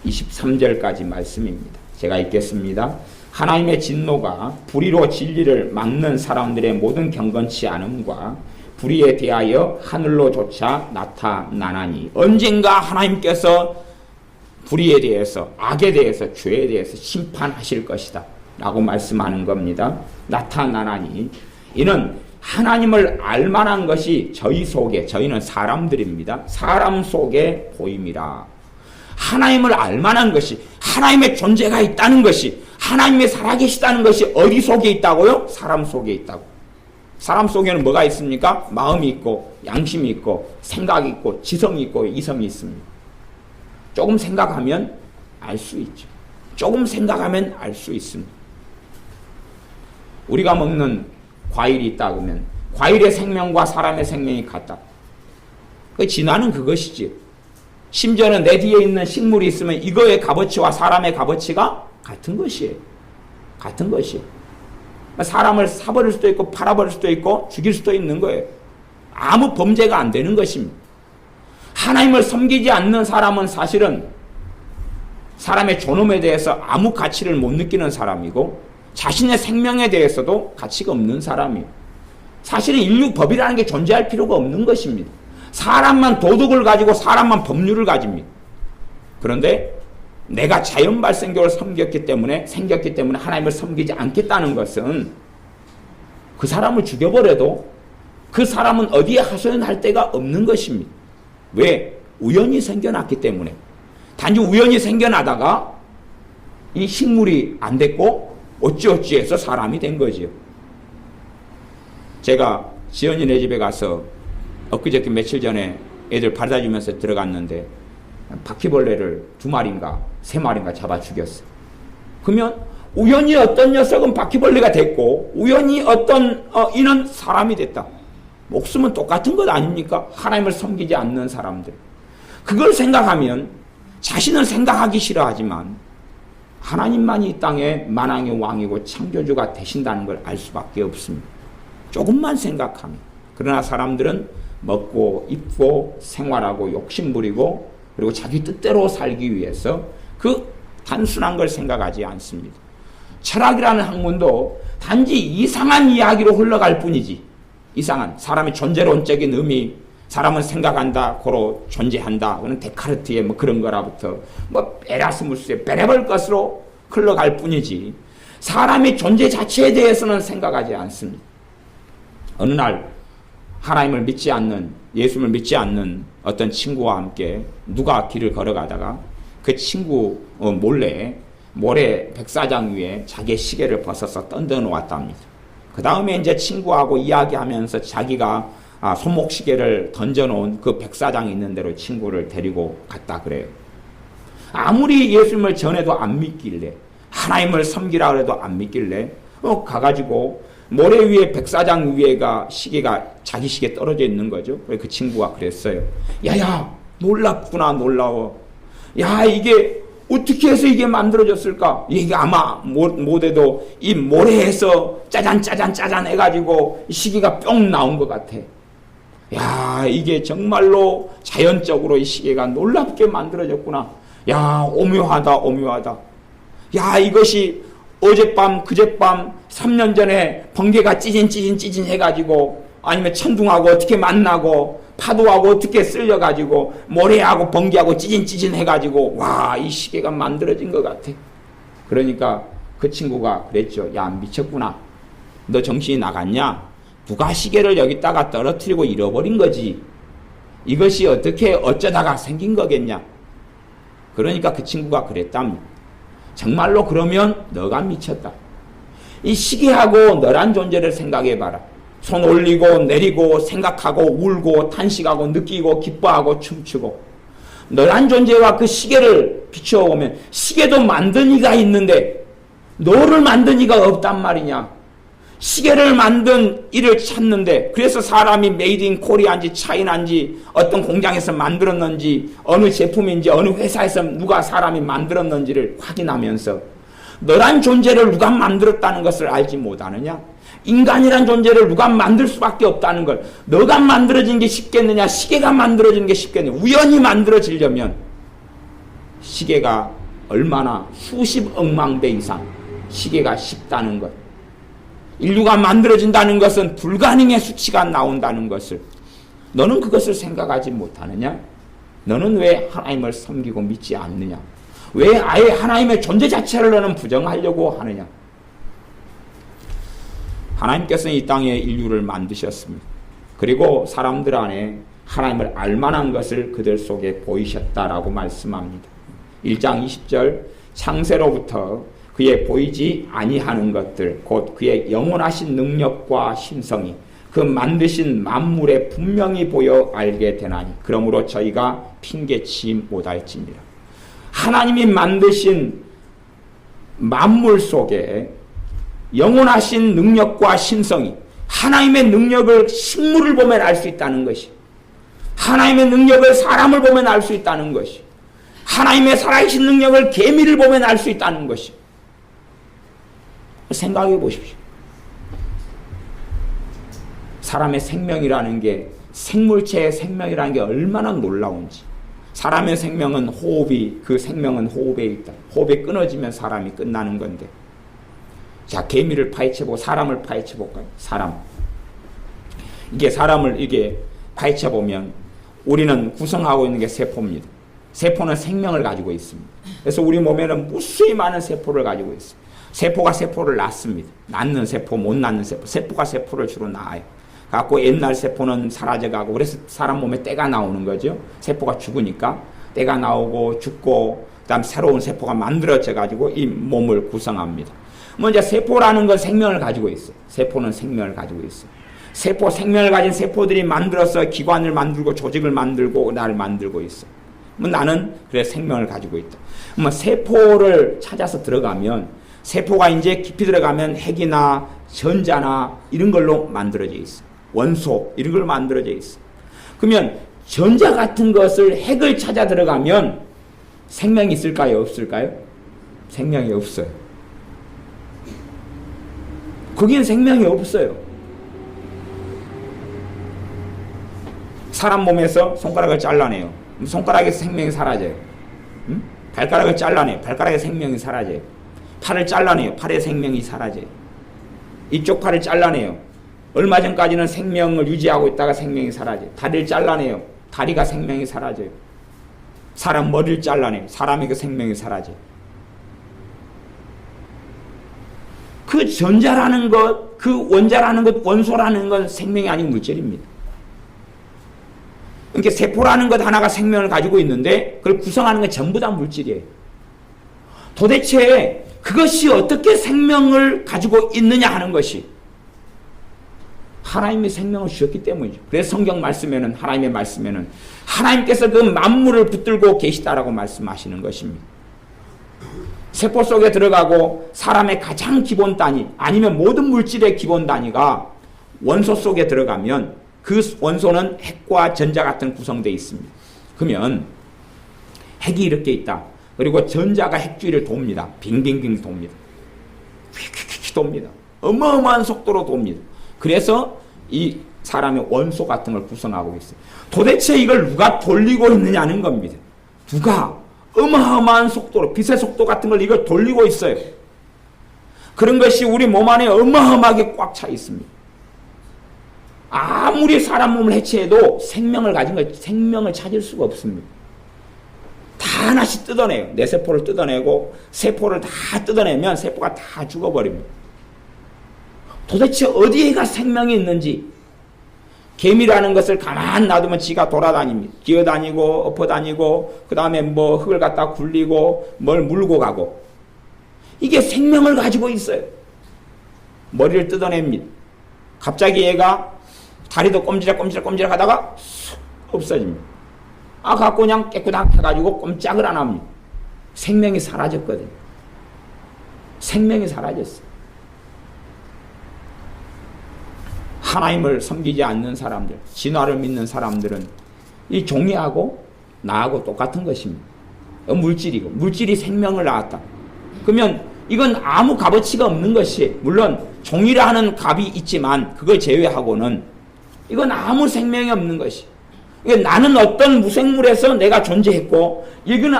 23절까지 말씀입니다. 제가 읽겠습니다. 하나님의 진노가 불의로 진리를 막는 사람들의 모든 경건치 않음과 불의에 대하여 하늘로조차 나타나나니 언젠가 하나님께서 불의에 대해서 악에 대해서 죄에 대해서 심판하실 것이다 라고 말씀하는 겁니다. 나타나나니 이는 하나님을 알만한 것이 저희 속에 저희는 사람들입니다. 사람 속에 보임이라. 하나님을 알만한 것이 하나님의 존재가 있다는 것이 하나님이 살아계시다는 것이 어디 속에 있다고요? 사람 속에 있다고. 사람 속에는 뭐가 있습니까? 마음이 있고 양심이 있고 생각이 있고 지성이 있고 이성이 있습니다. 조금 생각하면 알 수 있죠. 조금 생각하면 알 수 있습니다. 우리가 먹는 과일이 있다 그러면 과일의 생명과 사람의 생명이 같다. 그 진화는 그것이지. 심지어는 내 뒤에 있는 식물이 있으면 이거의 값어치와 사람의 값어치가 같은 것이에요. 같은 것이에요. 사람을 사버릴 수도 있고 팔아버릴 수도 있고 죽일 수도 있는 거예요. 아무 범죄가 안 되는 것입니다. 하나님을 섬기지 않는 사람은 사실은 사람의 존엄에 대해서 아무 가치를 못 느끼는 사람이고 자신의 생명에 대해서도 가치가 없는 사람이에요. 사실은 인류 법이라는 게 존재할 필요가 없는 것입니다. 사람만 도덕을 가지고 사람만 법률을 가집니다. 그런데 내가 자연 발생적으로 생겼기 때문에 하나님을 섬기지 않겠다는 것은 그 사람을 죽여버려도 그 사람은 어디에 하소연할 데가 없는 것입니다. 왜? 우연히 생겨났기 때문에. 단지 우연히 생겨나다가 이 식물이 안 됐고 어찌어찌해서 사람이 된 거지요. 제가 지연이네 집에 가서 엊그저께 며칠 전에 애들 바다 주면서 들어갔는데 바퀴벌레를 2마리인가 3마리인가 잡아 죽였어. 그러면 우연히 어떤 녀석은 바퀴벌레가 됐고 우연히 어떤 이는 사람이 됐다. 목숨은 똑같은 것 아닙니까? 하나님을 섬기지 않는 사람들. 그걸 생각하면 자신을 생각하기 싫어하지만 하나님만이 이 땅의 만왕의 왕이고 창조주가 되신다는 걸 알 수밖에 없습니다. 조금만 생각하면. 그러나 사람들은 먹고 입고 생활하고 욕심부리고 그리고 자기 뜻대로 살기 위해서 그 단순한 걸 생각하지 않습니다. 철학이라는 학문도 단지 이상한 이야기로 흘러갈 뿐이지, 이상한 사람의 존재론적인 의미, 사람은 생각한다, 고로 존재한다, 그런 데카르트의 뭐 그런 거라부터 뭐 에라스무스의 베레벌 것으로 흘러갈 뿐이지 사람의 존재 자체에 대해서는 생각하지 않습니다. 어느 날 하나님을 믿지 않는, 예수를 믿지 않는 어떤 친구와 함께 누가 길을 걸어가다가 그 친구 몰래 모래 백사장 위에 자기의 시계를 벗어서 던져 놓았답니다. 그 다음에 이제 친구하고 이야기하면서 자기가 손목 시계를 던져 놓은 그 백사장이 있는 대로 친구를 데리고 갔다 그래요. 아무리 예수님을 전해도 안 믿길래, 하나님을 섬기라 그래도 안 믿길래 가가지고 모래 위에 백사장 위에가 시계가 자기 시계 떨어져 있는 거죠. 그 친구가 그랬어요. 야야, 놀랍구나, 놀라워. 야, 이게 어떻게 해서 이게 만들어졌을까? 이게 아마 못해도 이 모래에서 짜잔 짜잔 짜잔 해가지고 시계가 뿅 나온 것 같아. 야, 이게 정말로 자연적으로 이 시계가 놀랍게 만들어졌구나. 야, 오묘하다, 오묘하다. 야, 이것이 어젯밤, 그젯밤, 3년 전에 번개가 찌진 해가지고, 아니면 천둥하고 어떻게 만나고, 파도하고 어떻게 쓸려가지고, 모래하고 번개하고 찌진 해가지고, 와, 이 시계가 만들어진 것 같아. 그러니까 그 친구가 그랬죠. 야, 미쳤구나. 너 정신이 나갔냐? 누가 시계를 여기다가 떨어뜨리고 잃어버린 거지. 이것이 어떻게 어쩌다가 생긴 거겠냐? 그러니까 그 친구가 그랬답니다. 정말로 그러면 너가 미쳤다. 이 시계하고 너란 존재를 생각해봐라. 손 올리고 내리고 생각하고 울고 탄식하고 느끼고 기뻐하고 춤추고, 너란 존재와 그 시계를 비추어보면 시계도 만든 이가 있는데 너를 만든 이가 없단 말이냐. 시계를 만든 이를 찾는데, 그래서 사람이 메이드 인 코리아인지 차이나인지 어떤 공장에서 만들었는지 어느 제품인지 어느 회사에서 누가 사람이 만들었는지를 확인하면서 너란 존재를 누가 만들었다는 것을 알지 못하느냐? 인간이란 존재를 누가 만들 수밖에 없다는 걸, 너가 만들어진 게 쉽겠느냐? 시계가 만들어진 게 쉽겠느냐? 우연히 만들어지려면 시계가 얼마나 수십 억만 배 이상 시계가 쉽다는 것, 인류가 만들어진다는 것은 불가능의 수치가 나온다는 것을, 너는 그것을 생각하지 못하느냐? 너는 왜 하나님을 섬기고 믿지 않느냐? 왜 아예 하나님의 존재 자체를 너는 부정하려고 하느냐? 하나님께서는 이 땅에 인류를 만드셨습니다. 그리고 사람들 안에 하나님을 알만한 것을 그들 속에 보이셨다라고 말씀합니다. 1장 20절, 창세로부터 그의 보이지 아니하는 것들, 곧 그의 영원하신 능력과 신성이 그 만드신 만물에 분명히 보여 알게 되나니 그러므로 저희가 핑계치 못할지니라. 하나님이 만드신 만물 속에 영원하신 능력과 신성이, 하나님의 능력을 식물을 보면 알 수 있다는 것이, 하나님의 능력을 사람을 보면 알 수 있다는 것이, 하나님의 살아계신 능력을 개미를 보면 알 수 있다는 것이, 생각해 보십시오. 사람의 생명이라는 게, 생물체의 생명이라는 게 얼마나 놀라운지. 사람의 생명은 호흡이, 그 생명은 호흡에 있다. 호흡이 끊어지면 사람이 끝나는 건데. 자, 개미를 파헤쳐보고 사람을 파헤쳐볼까요? 사람. 이게 사람을 이게 파헤쳐보면 우리는 구성하고 있는 게 세포입니다. 세포는 생명을 가지고 있습니다. 그래서 우리 몸에는 무수히 많은 세포를 가지고 있습니다. 세포가 세포를 낳습니다. 낳는 세포, 못 낳는 세포. 세포가 세포를 주로 낳아요. 갖고 옛날 세포는 사라져가고, 그래서 사람 몸에 때가 나오는 거죠. 세포가 죽으니까 때가 나오고 죽고, 그다음 새로운 세포가 만들어져가지고 이 몸을 구성합니다. 먼저 세포라는 건 생명을 가지고 있어요. 세포는 생명을 가지고 있어요. 세포, 생명을 가진 세포들이 만들어서 기관을 만들고 조직을 만들고 나를 만들고 있어. 나는 그래 생명을 가지고 있다. 세포를 찾아서 들어가면 세포가 이제 깊이 들어가면 핵이나 전자나 이런 걸로 만들어져 있어. 원소 이런 걸로 만들어져 있어. 그러면 전자 같은 것을 핵을 찾아 들어가면 생명이 있을까요? 없을까요? 생명이 없어요. 거기엔 생명이 없어요. 사람 몸에서 손가락을 잘라내요. 손가락에서 생명이 사라져요. 응? 발가락을 잘라내요. 발가락에 생명이 사라져요. 팔을 잘라내요. 팔에 생명이 사라져요. 이쪽 팔을 잘라내요. 얼마 전까지는 생명을 유지하고 있다가 생명이 사라져요. 다리를 잘라내요. 다리가 생명이 사라져요. 사람 머리를 잘라내요. 사람의 그 생명이 사라져요. 그 전자라는 것, 그 원자라는 것, 원소라는 건 생명이 아닌 물질입니다. 그러니까 세포라는 것 하나가 생명을 가지고 있는데 그걸 구성하는 건 전부 다 물질이에요. 도대체 그것이 어떻게 생명을 가지고 있느냐 하는 것이 하나님이 생명을 주셨기 때문이죠. 그래서 성경 말씀에는 하나님의 말씀에는 하나님께서 그 만물을 붙들고 계시다라고 말씀하시는 것입니다. 세포 속에 들어가고 사람의 가장 기본 단위 아니면 모든 물질의 기본 단위가 원소 속에 들어가면 그 원소는 핵과 전자 같은 구성되어 있습니다. 그러면 핵이 이렇게 있다. 그리고 전자가 핵주위를 돕니다. 빙빙빙 돕니다. 휙휙휙 돕니다. 어마어마한 속도로 돕니다. 그래서 이 사람의 원소 같은 걸 구성하고 있어요. 도대체 이걸 누가 돌리고 있느냐는 겁니다. 누가 어마어마한 속도로 빛의 속도 같은 걸 이걸 돌리고 있어요. 그런 것이 우리 몸 안에 어마어마하게 꽉 차 있습니다. 아무리 사람 몸을 해체해도 생명을 가진 것, 생명을 찾을 수가 없습니다. 다 하나씩 뜯어내요. 내 세포를 뜯어내고 세포를 다 뜯어내면 세포가 다 죽어버립니다. 도대체 어디에가 생명이 있는지 개미라는 것을 가만 놔두면 지가 돌아다닙니다. 기어다니고 엎어다니고 그 다음에 뭐 흙을 갖다 굴리고 뭘 물고 가고 이게 생명을 가지고 있어요. 머리를 뜯어냅니다. 갑자기 얘가 다리도 꼼지락꼼지락 하다가 없어집니다. 갖고 그냥 깨끗하게 해가지고 꼼짝을 안 합니다. 생명이 사라졌거든요. 생명이 사라졌어요. 하나님을 섬기지 않는 사람들, 진화를 믿는 사람들은 이 종이하고 나하고 똑같은 것입니다. 물질이고, 물질이 생명을 낳았다. 그러면 이건 아무 값어치가 없는 것이, 물론 종이라는 값이 있지만 그걸 제외하고는 이건 아무 생명이 없는 것이. 그러니까 나는 어떤 무생물에서 내가 존재했고 얘는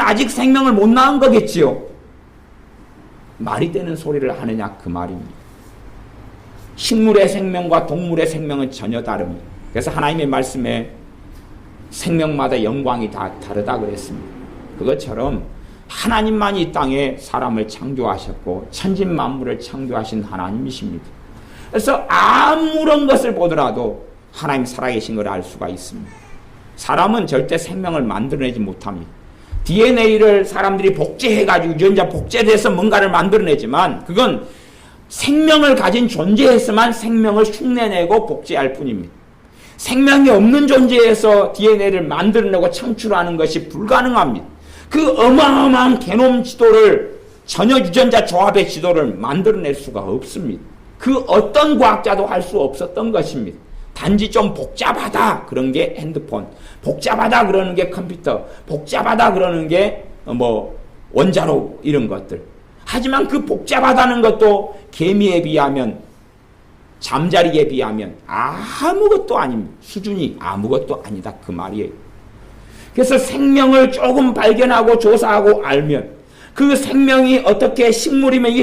아직 생명을 못 낳은 거겠지요. 말이 되는 소리를 하느냐 그 말입니다. 식물의 생명과 동물의 생명은 전혀 다릅니다. 그래서 하나님의 말씀에 생명마다 영광이 다 다르다 그랬습니다. 그것처럼 하나님만이 이 땅에 사람을 창조하셨고 천진만물을 창조하신 하나님이십니다. 그래서 아무런 것을 보더라도 하나님 살아계신 걸 알 수가 있습니다. 사람은 절대 생명을 만들어내지 못합니다. DNA를 사람들이 복제해가지고 유전자 복제돼서 뭔가를 만들어내지만 그건 생명을 가진 존재에서만 생명을 흉내내고 복제할 뿐입니다. 생명이 없는 존재에서 DNA를 만들어내고 창출하는 것이 불가능합니다. 그 어마어마한 게놈 지도를 전혀 유전자 조합의 지도를 만들어낼 수가 없습니다. 그 어떤 과학자도 할 수 없었던 것입니다. 단지 좀 복잡하다 그런 게 핸드폰, 복잡하다 그러는 게 컴퓨터, 복잡하다 그러는 게 뭐 원자로 이런 것들. 하지만 그 복잡하다는 것도 개미에 비하면, 잠자리에 비하면 아무것도 아닙니다. 수준이 아무것도 아니다 그 말이에요. 그래서 생명을 조금 발견하고 조사하고 알면 그 생명이 어떻게, 식물이면 이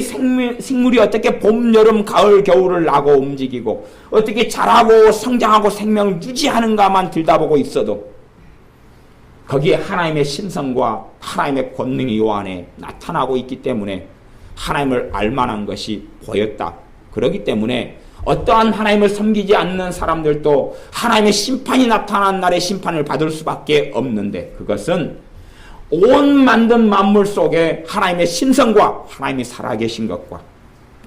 식물이 어떻게 봄, 여름, 가을, 겨울을 나고 움직이고 어떻게 자라고 성장하고 생명을 유지하는가만 들여다보고 있어도 거기에 하나님의 신성과 하나님의 권능이 요 안에 나타나고 있기 때문에 하나님을 알만한 것이 보였다. 그렇기 때문에 어떠한 하나님을 섬기지 않는 사람들도 하나님의 심판이 나타난 날에 심판을 받을 수밖에 없는데, 그것은 온 만든 만물 속에 하나님의 신성과 하나님이 살아계신 것과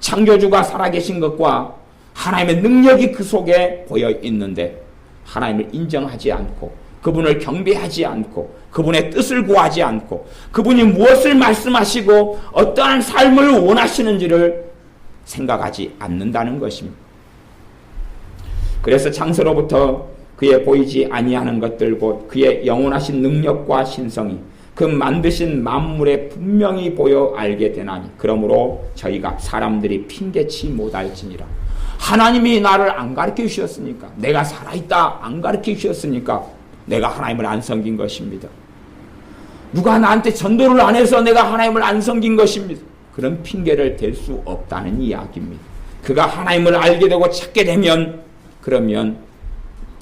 창조주가 살아계신 것과 하나님의 능력이 그 속에 보여 있는데 하나님을 인정하지 않고 그분을 경배하지 않고 그분의 뜻을 구하지 않고 그분이 무엇을 말씀하시고 어떠한 삶을 원하시는지를 생각하지 않는다는 것입니다. 그래서 창세로부터 그의 보이지 아니하는 것들 곧 그의 영원하신 능력과 신성이 그 만드신 만물에 분명히 보여 알게 되나니 그러므로 저희가 사람들이 핑계치 못할지니라. 하나님이 나를 안 가르쳐 주셨으니까, 내가 살아있다 안 가르쳐 주셨으니까 내가 하나님을 안 섬긴 것입니다. 누가 나한테 전도를 안 해서 내가 하나님을 안 섬긴 것입니다. 그런 핑계를 댈 수 없다는 이야기입니다. 그가 하나님을 알게 되고 찾게 되면 그러면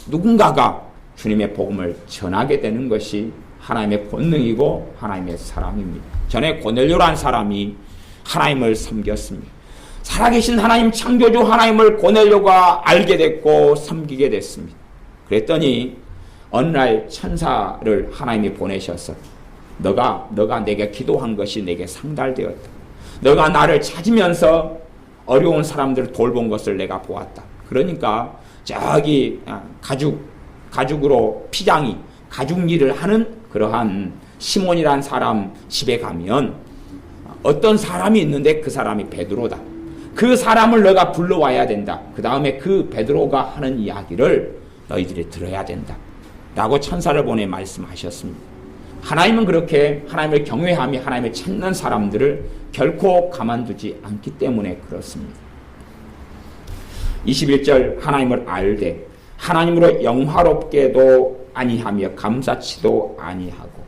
누군가가 주님의 복음을 전하게 되는 것이 하나님의 본능이고 하나님의 사랑입니다. 전에 고넬료라는 사람이 하나님을 섬겼습니다. 살아계신 하나님 창조주 하나님을 고넬료가 알게 됐고 섬기게 됐습니다. 그랬더니 어느 날 천사를 하나님이 보내셔서 너가 내게 기도한 것이 내게 상달되었다. 너가 나를 찾으면서 어려운 사람들을 돌본 것을 내가 보았다. 그러니까 저기 가죽으로 피장이 가죽 일을 하는 그러한 시몬이란 사람 집에 가면 어떤 사람이 있는데 그 사람이 베드로다. 그 사람을 너가 불러와야 된다. 그 다음에 그 베드로가 하는 이야기를 너희들이 들어야 된다. 라고 천사를 보내 말씀하셨습니다. 하나님은 그렇게 하나님을 경외하며 하나님을 찾는 사람들을 결코 가만두지 않기 때문에 그렇습니다. 21절 하나님을 알되 하나님으로 영화롭게도 아니하며 감사치도 아니하고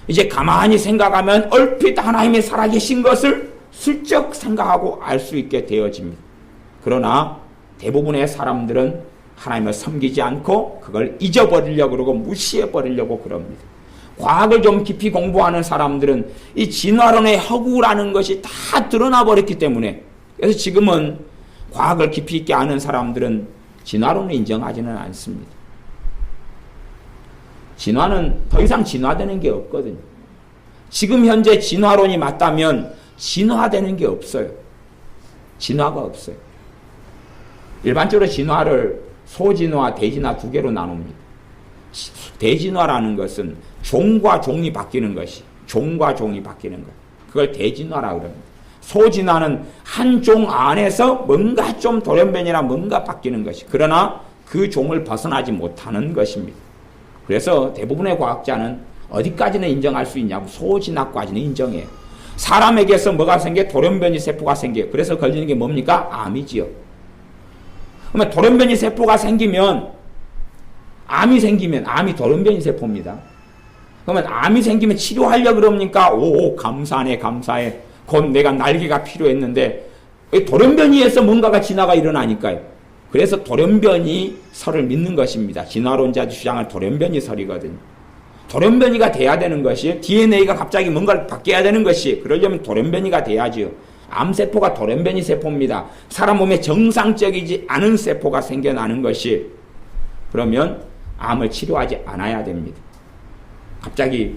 이제 가만히 생각하면 얼핏 하나님이 살아계신 것을 슬쩍 생각하고 알 수 있게 되어집니다. 그러나 대부분의 사람들은 하나님을 섬기지 않고 그걸 잊어버리려고 그러고 무시해버리려고 그럽니다. 과학을 좀 깊이 공부하는 사람들은 이 진화론의 허구라는 것이 다 드러나 버렸기 때문에 그래서 지금은 과학을 깊이 있게 아는 사람들은 진화론을 인정하지는 않습니다. 진화는 더 이상 진화되는 게 없거든요. 지금 현재 진화론이 맞다면 진화되는 게 없어요. 진화가 없어요. 일반적으로 진화를 소진화, 대진화 두 개로 나눕니다. 대진화라는 것은 종과 종이 바뀌는 것이, 종과 종이 바뀌는 것. 그걸 대진화라고 합니다. 소진화는 한 종 안에서 뭔가 좀 돌연변이나 뭔가 바뀌는 것이, 그러나 그 종을 벗어나지 못하는 것입니다. 그래서 대부분의 과학자는 어디까지는 인정할 수 있냐고 소진화까지는 인정해요. 사람에게서 뭐가 생겨? 돌연변이 세포가 생겨요. 그래서 걸리는 게 뭡니까? 암이지요. 그러면 돌연변이 세포가 생기면 암이 돌연변이 세포입니다. 그러면 암이 생기면 치료하려고 그럽니까? 오, 감사하네, 감사해. 곧 내가 날개가 필요했는데 돌연변이에서 뭔가가 진화가 일어나니까요. 그래서 돌연변이 설을 믿는 것입니다. 진화론자 주장은 돌연변이 설이거든요. 돌연변이가 돼야 되는 것이 DNA가 갑자기 뭔가를 바뀌어야 되는 것이 그러려면 돌연변이가 돼야지요. 암세포가 돌연변이 세포입니다. 사람 몸에 정상적이지 않은 세포가 생겨나는 것이 그러면 암을 치료하지 않아야 됩니다. 갑자기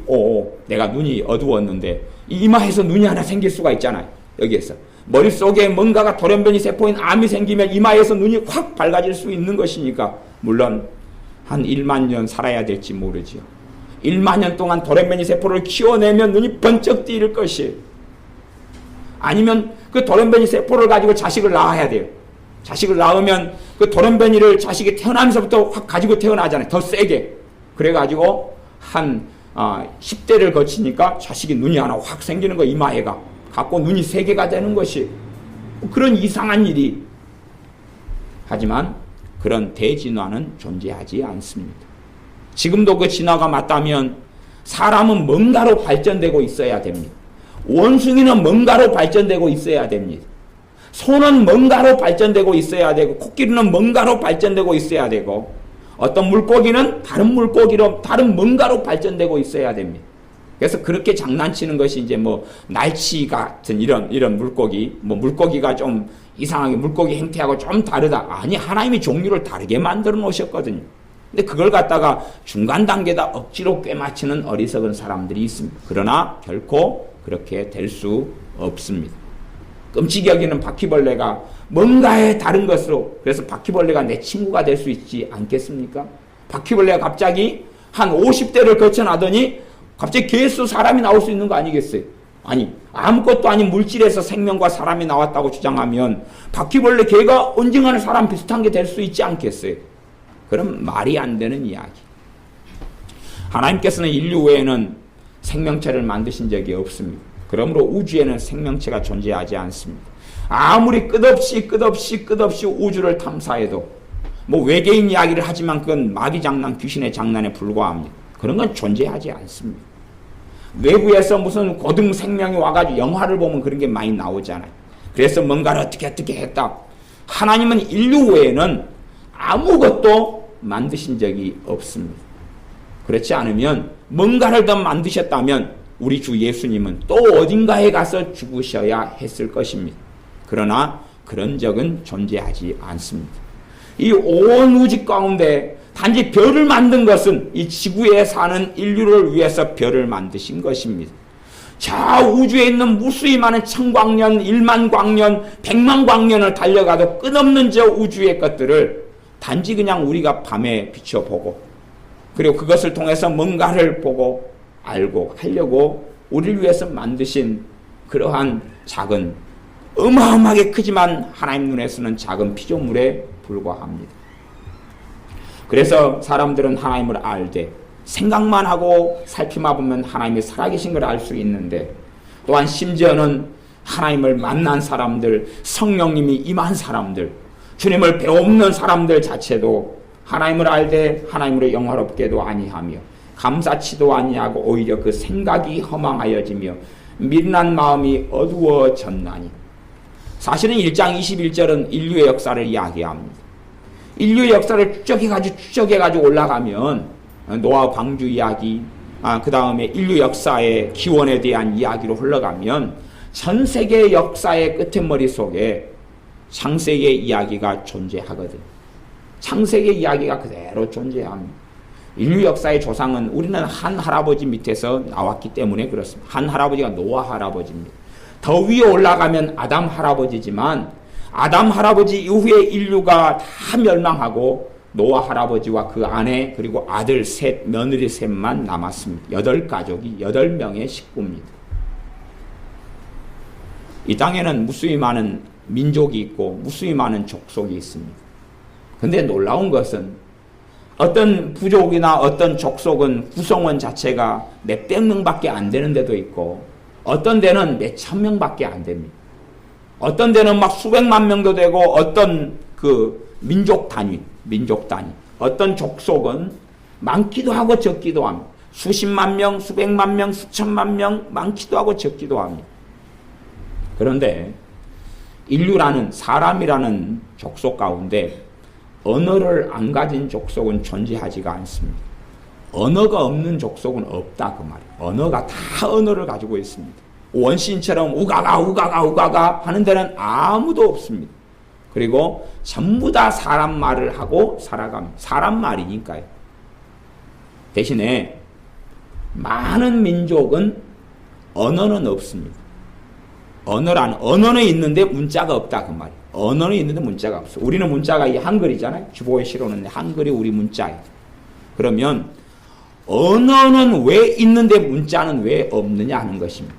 내가 눈이 어두웠는데 이마에서 눈이 하나 생길 수가 있잖아요. 여기에서 머릿속에 뭔가가 돌연변이 세포인 암이 생기면 이마에서 눈이 확 밝아질 수 있는 것이니까 물론 한 1만 년 살아야 될지 모르지요. 1만 년 동안 돌연변이 세포를 키워내면 눈이 번쩍 띄일 것이에요. 아니면 그 돌연변이 세포를 가지고 자식을 낳아야 돼요. 자식을 낳으면 그 돌연변이를 자식이 태어나면서부터 확 가지고 태어나잖아요. 더 세게. 그래가지고 한 10대를 거치니까 자식이 눈이 하나 확 생기는 거, 이마에가. 갖고 눈이 3개가 되는 것이 그런 이상한 일이. 하지만 그런 대진화는 존재하지 않습니다. 지금도 그 진화가 맞다면 사람은 뭔가로 발전되고 있어야 됩니다. 원숭이는 뭔가로 발전되고 있어야 됩니다. 소는 뭔가로 발전되고 있어야 되고 코끼리는 뭔가로 발전되고 있어야 되고 어떤 물고기는 다른 물고기로 다른 뭔가로 발전되고 있어야 됩니다. 그래서 그렇게 장난치는 것이 이제 날치 같은 이런 물고기, 물고기가 좀 이상하게 물고기 행태하고 좀 다르다. 아니, 하나님이 종류를 다르게 만들어 놓으셨거든요. 근데 그걸 갖다가 중간 단계다 억지로 꿰맞추는 어리석은 사람들이 있습니다. 그러나 결코 그렇게 될 수 없습니다. 끔찍이 여기는 바퀴벌레가 뭔가의 다른 것으로, 그래서 바퀴벌레가 내 친구가 될 수 있지 않겠습니까? 바퀴벌레가 갑자기 한 50대를 거쳐나더니 갑자기 개수 사람이 나올 수 있는 거 아니겠어요? 아니, 아무것도 아닌 물질에서 생명과 사람이 나왔다고 주장하면 바퀴벌레, 개가 언젠가는 사람 비슷한 게 될 수 있지 않겠어요? 그럼 말이 안 되는 이야기. 하나님께서는 인류 외에는 생명체를 만드신 적이 없습니다. 그러므로 우주에는 생명체가 존재하지 않습니다. 아무리 끝없이 우주를 탐사해도 뭐 외계인 이야기를 하지만 그건 마귀 장난, 귀신의 장난에 불과합니다. 그런 건 존재하지 않습니다. 외부에서 무슨 고등 생명이 와가지고 영화를 보면 그런 게 많이 나오잖아요. 그래서 뭔가를 어떻게 했다. 하나님은 인류 외에는 아무것도 만드신 적이 없습니다. 그렇지 않으면 뭔가를 더 만드셨다면 우리 주 예수님은 또 어딘가에 가서 죽으셔야 했을 것입니다. 그러나 그런 적은 존재하지 않습니다. 이 온 우주 가운데 단지 별을 만든 것은 이 지구에 사는 인류를 위해서 별을 만드신 것입니다. 저 우주에 있는 무수히 많은 천광년, 1만 광년, 100만 광년을 달려가도 끝없는 저 우주의 것들을 단지 그냥 우리가 밤에 비춰보고 그리고 그것을 통해서 뭔가를 보고 알고 하려고 우리를 위해서 만드신 그러한 작은, 어마어마하게 크지만 하나님 눈에서는 작은 피조물에 불과합니다. 그래서 사람들은 하나님을 알되 생각만 하고 살피만 보면 하나님이 살아계신 걸 알 수 있는데, 또한 심지어는 하나님을 만난 사람들, 성령님이 임한 사람들, 주님을 배우는 사람들 자체도 하나님을 알되 하나님으로 영화롭게도 아니하며 감사치도 아니하고 오히려 그 생각이 허망하여지며 미련한 마음이 어두워졌나니. 사실은 1장 21절은 인류의 역사를 이야기합니다. 인류의 역사를 추적해가지고 올라가면 노아 방주 이야기, 그 다음에 인류 역사의 기원에 대한 이야기로 흘러가면 전 세계 역사의 끄트머리 속에 창세기의 이야기가 존재하거든. 창세기의 이야기가 그대로 존재합니다. 인류 역사의 조상은 우리는 한 할아버지 밑에서 나왔기 때문에 그렇습니다. 한 할아버지가 노아 할아버지입니다. 더 위에 올라가면 아담 할아버지지만 아담 할아버지 이후에 인류가 다 멸망하고 노아 할아버지와 그 아내 그리고 아들 셋, 며느리 셋만 남았습니다. 8가족이 8명의 식구입니다. 이 땅에는 무수히 많은 민족이 있고 무수히 많은 족속이 있습니다. 근데 놀라운 것은 어떤 부족이나 어떤 족속은 구성원 자체가 몇백 명밖에 안 되는 데도 있고 어떤 데는 몇천 명밖에 안 됩니다. 어떤 데는 막 수백만 명도 되고 어떤 그 민족 단위, 어떤 족속은 많기도 하고 적기도 합니다. 수십만 명, 수백만 명, 수천만 명 많기도 하고 적기도 합니다. 그런데 인류라는 사람이라는 족속 가운데 언어를 안 가진 족속은 존재하지가 않습니다. 언어가 없는 족속은 없다 그 말이에요. 언어가 다 언어를 가지고 있습니다. 원시인처럼 우가가 하는 데는 아무도 없습니다. 그리고 전부 다 사람 말을 하고 살아갑니다. 사람 말이니까요. 대신에 많은 민족은 언어는 없습니다. 언어는 있는데 문자가 없다 그 말이에요. 언어는 있는데 문자가 없어. 우리는 문자가 이 한글이잖아요. 주보에 실어놓는 한글이 우리 문자예요. 그러면 언어는 왜 있는데 문자는 왜 없느냐 하는 것입니다.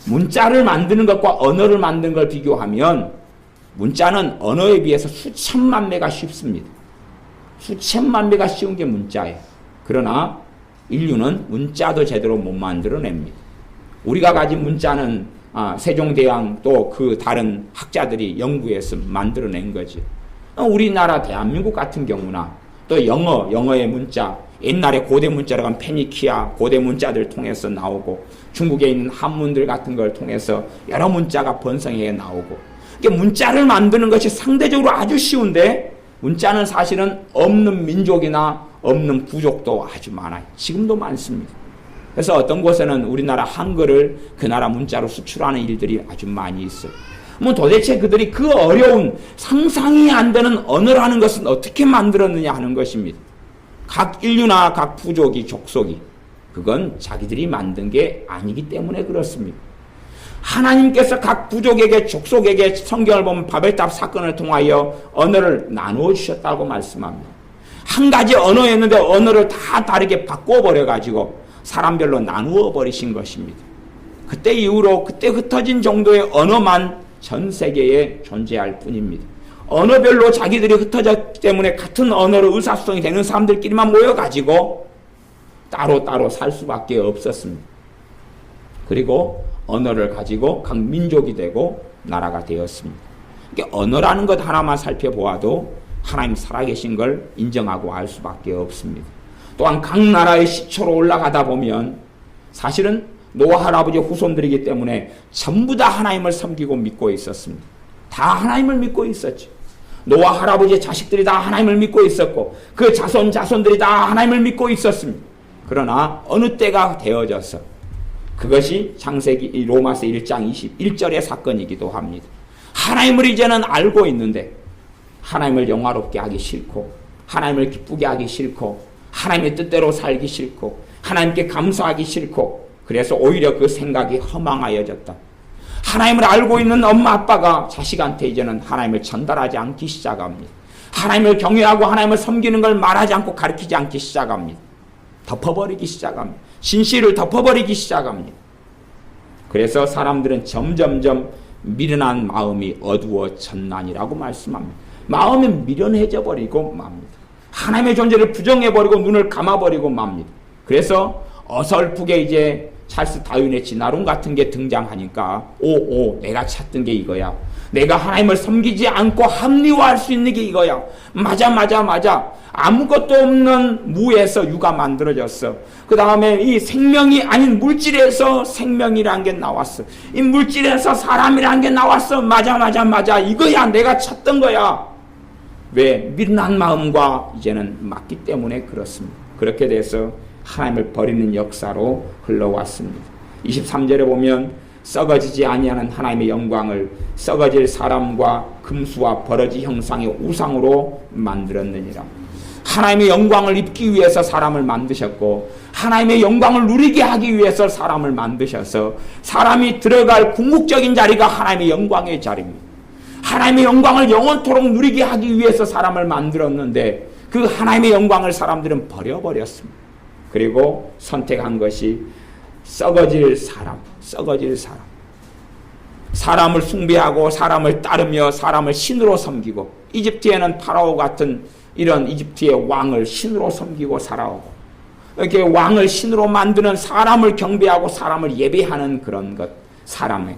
문자를 만드는 것과 언어를 만드는 걸 비교하면 문자는 언어에 비해서 수천만 배가 쉽습니다. 수천만 배가 쉬운 게 문자예요. 그러나 인류는 문자도 제대로 못 만들어냅니다. 우리가 가진 문자는 세종대왕 또 그 다른 학자들이 연구해서 만들어낸 거죠. 우리나라 대한민국 같은 경우나 또 영어의 문자, 옛날에 고대 문자라고 하면 페니키아 고대 문자들 통해서 나오고 중국에 있는 한문들 같은 걸 통해서 여러 문자가 번성해 나오고, 그러니까 문자를 만드는 것이 상대적으로 아주 쉬운데 문자는 사실은 없는 민족이나 없는 부족도 아주 많아요. 지금도 많습니다. 그래서 어떤 곳에는 우리나라 한글을 그 나라 문자로 수출하는 일들이 아주 많이 있어요. 뭐 도대체 그들이 그 어려운 상상이 안 되는 언어라는 것은 어떻게 만들었느냐 하는 것입니다. 각 인류나 각 부족이 족속이 그건 자기들이 만든 게 아니기 때문에 그렇습니다. 하나님께서 각 부족에게 족속에게 성경을 보면 바벨탑 사건을 통하여 언어를 나누어 주셨다고 말씀합니다. 한 가지 언어였는데 언어를 다 다르게 바꿔버려 가지고 사람별로 나누어 버리신 것입니다. 그때 이후로 그때 흩어진 정도의 언어만 전 세계에 존재할 뿐입니다. 언어별로 자기들이 흩어졌기 때문에 같은 언어로 의사소통이 되는 사람들끼리만 모여가지고 따로따로 살 수밖에 없었습니다. 그리고 언어를 가지고 각 민족이 되고 나라가 되었습니다. 그러니까 언어라는 것 하나만 살펴보아도 하나님 살아계신 걸 인정하고 알 수밖에 없습니다. 또한 각 나라의 시초로 올라가다 보면 사실은 노아 할아버지 후손들이기 때문에 전부 다 하나님을 섬기고 믿고 있었습니다. 다 하나님을 믿고 있었죠. 노아 할아버지의 자식들이 다 하나님을 믿고 있었고 그 자손들이 다 하나님을 믿고 있었습니다. 그러나 어느 때가 되어져서 그것이 창세기 로마서 1장 21절의 사건이기도 합니다. 하나님을 이제는 알고 있는데 하나님을 영화롭게 하기 싫고 하나님을 기쁘게 하기 싫고 하나님의 뜻대로 살기 싫고 하나님께 감사하기 싫고 그래서 오히려 그 생각이 허망하여졌다. 하나님을 알고 있는 엄마 아빠가 자식한테 이제는 하나님을 전달하지 않기 시작합니다. 하나님을 경외하고 하나님을 섬기는 걸 말하지 않고 가르치지 않기 시작합니다. 덮어버리기 시작합니다. 진실을 덮어버리기 시작합니다. 그래서 사람들은 점점점 미련한 마음이 어두워졌나니라고 말씀합니다. 마음이 미련해져 버리고 맙니다. 하나님의 존재를 부정해버리고 눈을 감아버리고 맙니다. 그래서 어설프게 이제 찰스 다윈의 진화론 같은 게 등장하니까 내가 찾던 게 이거야. 내가 하나님을 섬기지 않고 합리화할 수 있는 게 이거야. 맞아. 아무것도 없는 무에서 유가 만들어졌어. 그 다음에 이 생명이 아닌 물질에서 생명이란 게 나왔어. 이 물질에서 사람이란 게 나왔어. 맞아. 이거야. 내가 찾던 거야. 왜? 미련한 마음과 이제는 맞기 때문에 그렇습니다. 그렇게 돼서 하나님을 버리는 역사로 흘러왔습니다. 23절에 보면 썩어지지 아니하는 하나님의 영광을 썩어질 사람과 금수와 버러지 형상의 우상으로 만들었느니라. 하나님의 영광을 입기 위해서 사람을 만드셨고 하나님의 영광을 누리게 하기 위해서 사람을 만드셔서 사람이 들어갈 궁극적인 자리가 하나님의 영광의 자리입니다. 하나님의 영광을 영원토록 누리게 하기 위해서 사람을 만들었는데 그 하나님의 영광을 사람들은 버려버렸습니다. 그리고 선택한 것이 썩어질 사람. 사람을 숭배하고 사람을 따르며 사람을 신으로 섬기고 이집트에는 파라오 같은 이런 이집트의 왕을 신으로 섬기고 살아오고 이렇게 왕을 신으로 만드는 사람을 경배하고 사람을 예배하는 그런 것. 사람의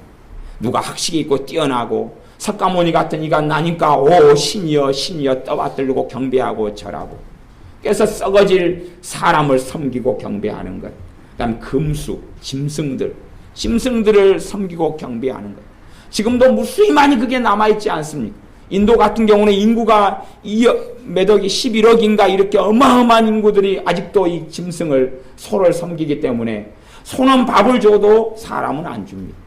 누가 학식이 있고 뛰어나고 석가모니 같은 이가 나니까 신이여 떠받들고 경배하고 절하고 그래서 썩어질 사람을 섬기고 경배하는 것. 그 다음 금수, 짐승들을 섬기고 경배하는 것. 지금도 무수히 많이 그게 남아있지 않습니까? 인도 같은 경우는 인구가 몇 억이 11억인가 이렇게 어마어마한 인구들이 아직도 이 짐승을 소를 섬기기 때문에 소는 밥을 줘도 사람은 안 줍니다.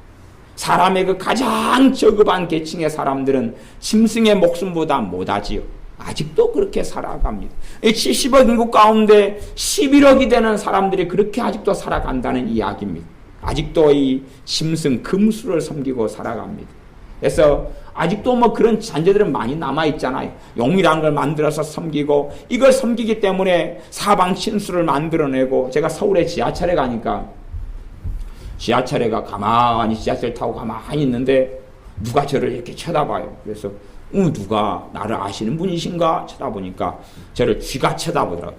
사람의 그 가장 저급한 계층의 사람들은 짐승의 목숨보다 못하지요. 아직도 그렇게 살아갑니다. 70억 인구 가운데 11억이 되는 사람들이 그렇게 아직도 살아간다는 이야기입니다. 아직도 이 짐승 금수를 섬기고 살아갑니다. 그래서 아직도 그런 잔재들은 많이 남아있잖아요. 용이라는 걸 만들어서 섬기고 이걸 섬기기 때문에 사방 신수를 만들어내고 제가 서울에 지하철에 가니까 지하철에가 가만히 지하철 타고 가만히 있는데 누가 저를 이렇게 쳐다봐요. 그래서 누가 나를 아시는 분이신가 쳐다보니까 저를 쥐가 쳐다보더라고요.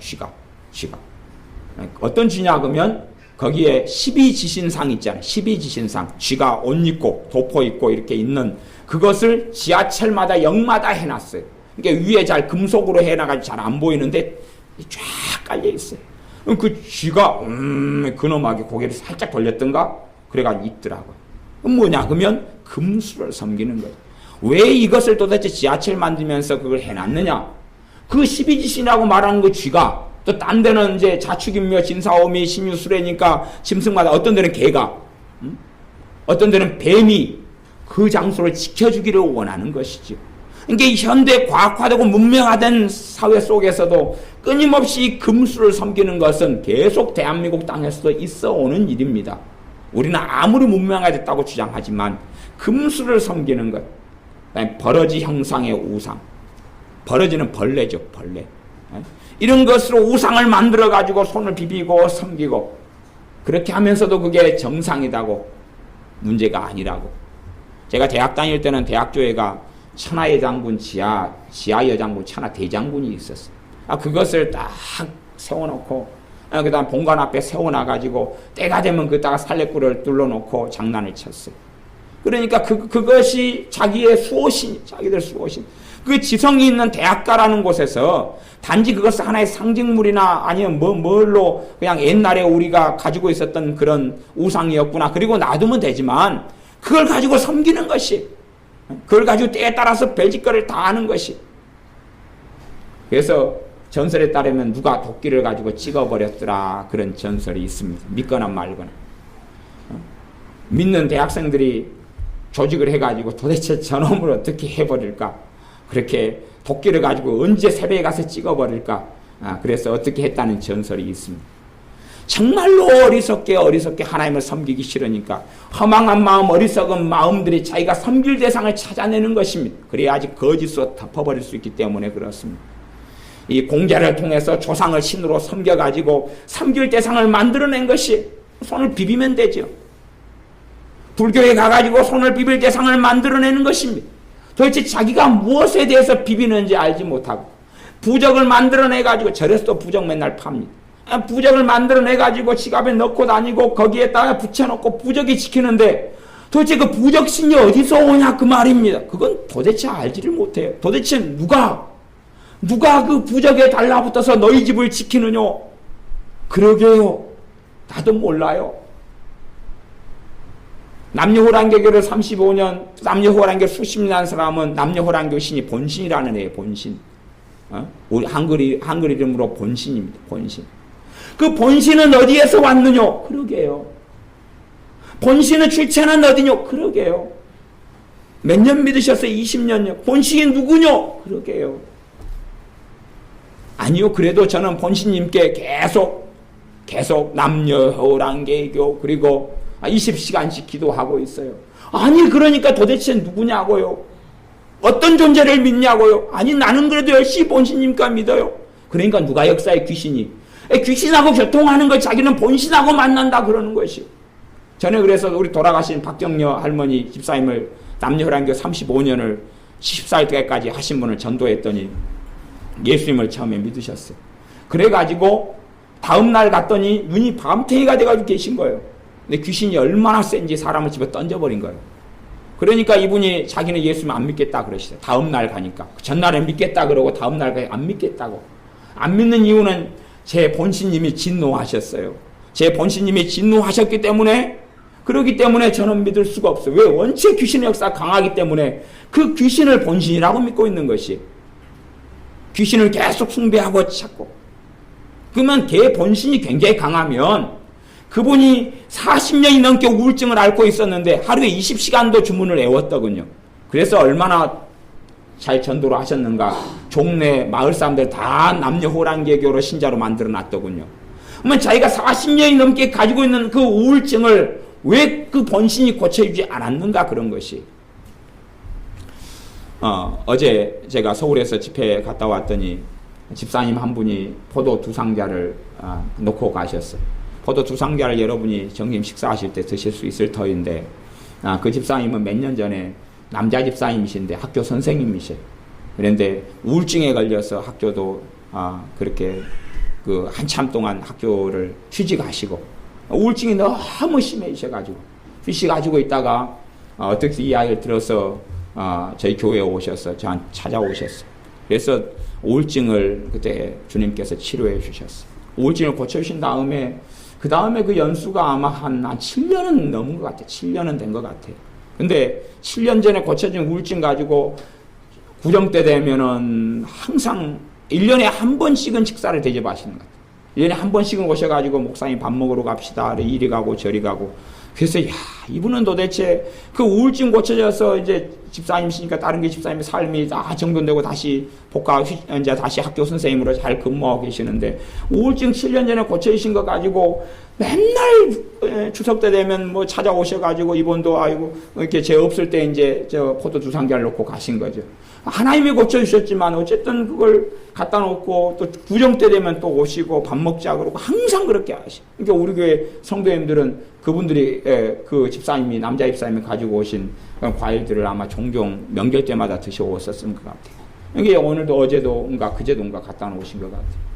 쥐가. 어떤 쥐냐 그러면 거기에 12지신상 있잖아요. 12지신상. 쥐가 옷 입고 도포 입고 이렇게 있는 그것을 지하철마다 역마다 해놨어요. 그러니까 위에 잘 금속으로 해놔가지고 잘 안 보이는데 쫙 깔려 있어요. 그 쥐가 근엄하게 고개를 살짝 돌렸던가 그래가지고 있더라고요. 뭐냐 그러면 금수를 섬기는 거예요. 왜 이것을 도대체 지하철 만들면서 그걸 해놨느냐? 그 12지신이라고 말하는 그 쥐가 또 딴 데는 이제 자축인묘, 진사오미, 신유수레니까 짐승마다 어떤 데는 개가, 어떤 데는 뱀이 그 장소를 지켜주기를 원하는 것이죠. 그러니까 현대 과학화되고 문명화된 사회 속에서도 끊임없이 금수를 섬기는 것은 계속 대한민국 땅에서도 있어 오는 일입니다. 우리는 아무리 문명화됐다고 주장하지만 금수를 섬기는 것, 그다음에 버러지 형상의 우상, 버러지는 벌레죠, 벌레. 이런 것으로 우상을 만들어 가지고 손을 비비고 섬기고 그렇게 하면서도 그게 정상이다고, 문제가 아니라고. 제가 대학 다닐 때는 대학교회가 천하여장군 지하여장군, 천하대장군이 있었어요. 그것을 딱 세워놓고 그 다음 본관 앞에 세워놔가지고 때가 되면 그다가 살레꿀을 뚫어놓고 장난을 쳤어요. 그러니까 그것이 자기의 수호신, 자기들 수호신. 그 지성이 있는 대학가라는 곳에서 단지 그것을 하나의 상징물이나 아니면 뭘로 그냥 옛날에 우리가 가지고 있었던 그런 우상이었구나, 그리고 놔두면 되지만 그걸 가지고 섬기는 것이, 그걸 가지고 때에 따라서 별짓거리를 다 하는 것이. 그래서 전설에 따르면 누가 도끼를 가지고 찍어버렸더라, 그런 전설이 있습니다. 믿거나 말거나. 믿는 대학생들이 조직을 해가지고 도대체 저놈을 어떻게 해버릴까, 그렇게 도끼를 가지고 언제 새벽에 가서 찍어버릴까, 그래서 어떻게 했다는 전설이 있습니다. 정말로 어리석게 하나님을 섬기기 싫으니까 허망한 마음, 어리석은 마음들이 자기가 섬길 대상을 찾아내는 것입니다. 그래야지 거짓으로 덮어버릴 수 있기 때문에 그렇습니다. 이 공자를 통해서 조상을 신으로 섬겨가지고 섬길 대상을 만들어낸 것이, 손을 비비면 되죠. 불교에 가가지고 손을 비빌 대상을 만들어내는 것입니다. 도대체 자기가 무엇에 대해서 비비는지 알지 못하고 부적을 만들어내가지고, 절에서도 부적 맨날 팝니다. 부적을 만들어내가지고 지갑에 넣고 다니고 거기에다가 붙여놓고 부적이 지키는데 도대체 그 부적신이 어디서 오냐 그 말입니다. 그건 도대체 알지를 못해요. 도대체 누가 그 부적에 달라붙어서 너희 집을 지키느냐? 그러게요. 나도 몰라요. 남녀호랑개교를 35년, 남녀호랑교 수십 년 한 사람은 남녀호랑교 신이 본신이라는 애예요, 본신. 우리 한글 이름으로 본신입니다, 본신. 그 본신은 어디에서 왔느냐? 그러게요. 본신의 출처는 어디냐? 그러게요. 몇 년 믿으셨어요? 20년요. 본신이 누구냐? 그러게요. 아니요, 그래도 저는 본신님께 계속 남녀호랑개교 그리고 20시간씩 기도하고 있어요. 아니, 그러니까 도대체 누구냐고요? 어떤 존재를 믿냐고요? 아니, 나는 그래도 열심히 본신님과 믿어요. 그러니까 누가 역사의 귀신이? 귀신하고 교통하는 거 자기는 본신하고 만난다 그러는 것이. 전에 그래서 우리 돌아가신 박정녀 할머니 집사님을 남녀호랑교 35년을 14일 때까지 하신 분을 전도했더니 예수님을 처음에 믿으셨어요. 그래가지고 다음날 갔더니 눈이 밤탱이가 돼가지고 계신 거예요. 근데 귀신이 얼마나 센지 사람을 집에 던져버린 거예요. 그러니까 이분이 자기는 예수님 안 믿겠다 그러시죠. 다음날 가니까. 전날에 믿겠다 그러고 다음날 가니까 안 믿겠다고. 안 믿는 이유는 제 본신님이 진노하셨어요. 제 본신님이 진노하셨기 때문에, 그러기 때문에 저는 믿을 수가 없어요. 왜? 원체 귀신의 역사가 강하기 때문에 그 귀신을 본신이라고 믿고 있는 것이. 귀신을 계속 숭배하고 찾고. 그러면 걔 본신이 굉장히 강하면 그분이 40년이 넘게 우울증을 앓고 있었는데 하루에 20시간도 주문을 외웠더군요. 그래서 얼마나 잘 전도를 하셨는가. 종래 마을 사람들 다 남녀호랑개교로 신자로 만들어 놨더군요. 그러면 자기가 40년이 넘게 가지고 있는 그 우울증을 왜 그 본신이 고쳐주지 않았는가, 그런 것이. 어제 제가 서울에서 집회에 갔다 왔더니 집사님 한 분이 포도 2상자를 놓고 가셨어요. 포도 2상자를 여러분이 정심 식사하실 때 드실 수 있을 터인데, 그 집사님은 몇 년 전에 남자 집사님이신데 학교 선생님이세요. 그런데 우울증에 걸려서 학교도 그렇게 그 한참 동안 학교를 휴직하시고, 우울증이 너무 심해지셔가지고 휴식하시고 있다가 어떻게 이야기를 들어서 저희 교회에 오셔서 저한테 찾아오셨어요. 그래서 우울증을 그때 주님께서 치료해 주셨어요. 우울증을 고쳐주신 다음에 그 다음에 그 연수가 아마 한 7년은 넘은 것 같아요. 7년은 된 것 같아요. 근데 7년 전에 고쳐진 우울증 가지고 구정 때 되면은 항상 1년에 한 번씩은 식사를 대접하시는 것 같아요. 1년에 한 번씩은 오셔가지고 목사님 밥 먹으러 갑시다. 이리 가고 저리 가고. 그래서 이분은 도대체 그 우울증 고쳐져서 이제 집사님이시니까 다른 게 집사님의 삶이 다 정돈되고 다시 이제 다시 학교 선생님으로 잘 근무하고 계시는데 우울증 7년 전에 고쳐주신 거 가지고 맨날 추석 때 되면 뭐 찾아오셔가지고 이번도 아이고 이렇게 제 없을 때 이제 저 포도 주상자를 놓고 가신 거죠. 하나님이 고쳐주셨지만 어쨌든 그걸 갖다 놓고 또 구정 때 되면 또 오시고 밥 먹자 그러고 항상 그렇게 하시. 그러니까 우리 교회 성도님들은 그분들이 그 집사님이 남자 집사님이 가지고 오신 과일들을 아마 종종 명절 때마다 드셔오셨을 것 같아요. 이게 오늘도 어제도 그제도인가 갖다 놓으신 것 같아요.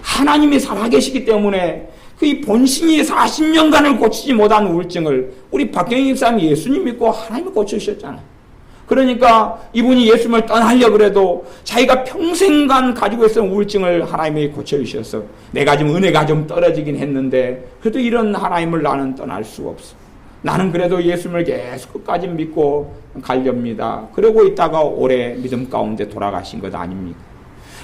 하나님이 살아계시기 때문에 그 본신이 40년간을 고치지 못한 우울증을 우리 박경희 집사님이 예수님 믿고 하나님이 고쳐주셨잖아요. 그러니까 이분이 예수님을 떠나려고 그래도 자기가 평생간 가지고 있었던 우울증을 하나님이 고쳐주셔서 내가 좀 은혜가 좀 떨어지긴 했는데 그래도 이런 하나님을 나는 떠날 수가 없어. 나는 그래도 예수님을 계속 끝까지 믿고 가렵니다. 그러고 있다가 올해 믿음 가운데 돌아가신 것 아닙니까?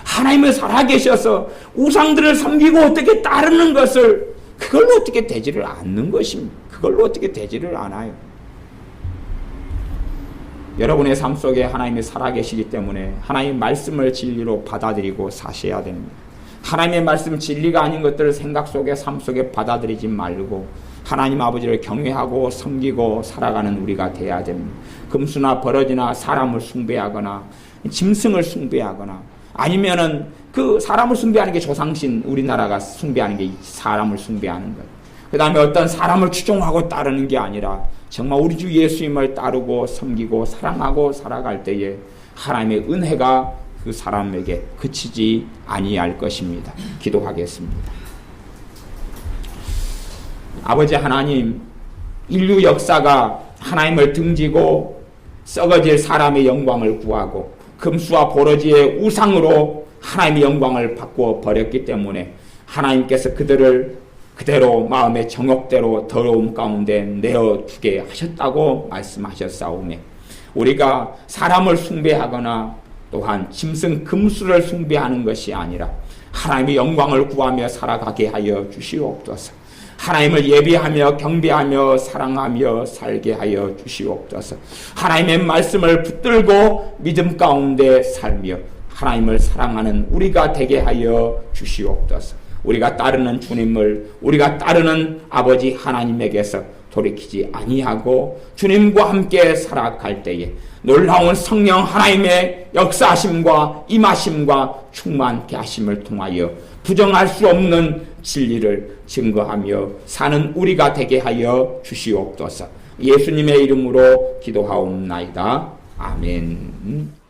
하나님을 살아계셔서 우상들을 섬기고 어떻게 따르는 것을 그걸로 어떻게 되지를 않는 것입니다. 그걸로 어떻게 되지를 않아요. 여러분의 삶 속에 하나님이 살아계시기 때문에 하나님의 말씀을 진리로 받아들이고 사셔야 됩니다. 하나님의 말씀 진리가 아닌 것들을 생각 속에 삶 속에 받아들이지 말고 하나님 아버지를 경외하고 섬기고 살아가는 우리가 돼야 됩니다. 금수나 버러지나 사람을 숭배하거나 짐승을 숭배하거나 아니면은 그 사람을 숭배하는 게 조상신 우리나라가 숭배하는 게 사람을 숭배하는 것. 그 다음에 어떤 사람을 추종하고 따르는 게 아니라 정말 우리 주 예수님을 따르고 섬기고 사랑하고 살아갈 때에 하나님의 은혜가 그 사람에게 그치지 아니할 것입니다. 기도하겠습니다. 아버지 하나님, 인류 역사가 하나님을 등지고 썩어질 사람의 영광을 구하고 금수와 보러지의 우상으로 하나님의 영광을 바꾸어 버렸기 때문에 하나님께서 그들을 그대로 마음의 정욕대로 더러움 가운데 내어주게 하셨다고 말씀하셨사오매 우리가 사람을 숭배하거나 또한 짐승 금수를 숭배하는 것이 아니라 하나님의 영광을 구하며 살아가게 하여 주시옵소서. 하나님을 예배하며 경배하며 사랑하며 살게 하여 주시옵소서. 하나님의 말씀을 붙들고 믿음 가운데 살며 하나님을 사랑하는 우리가 되게 하여 주시옵소서. 우리가 따르는 주님을 우리가 따르는 아버지 하나님에게서 돌이키지 아니하고 주님과 함께 살아갈 때에 놀라운 성령 하나님의 역사하심과 임하심과 충만케 하심을 통하여 부정할 수 없는 진리를 증거하며 사는 우리가 되게 하여 주시옵소서. 예수님의 이름으로 기도하옵나이다. 아멘.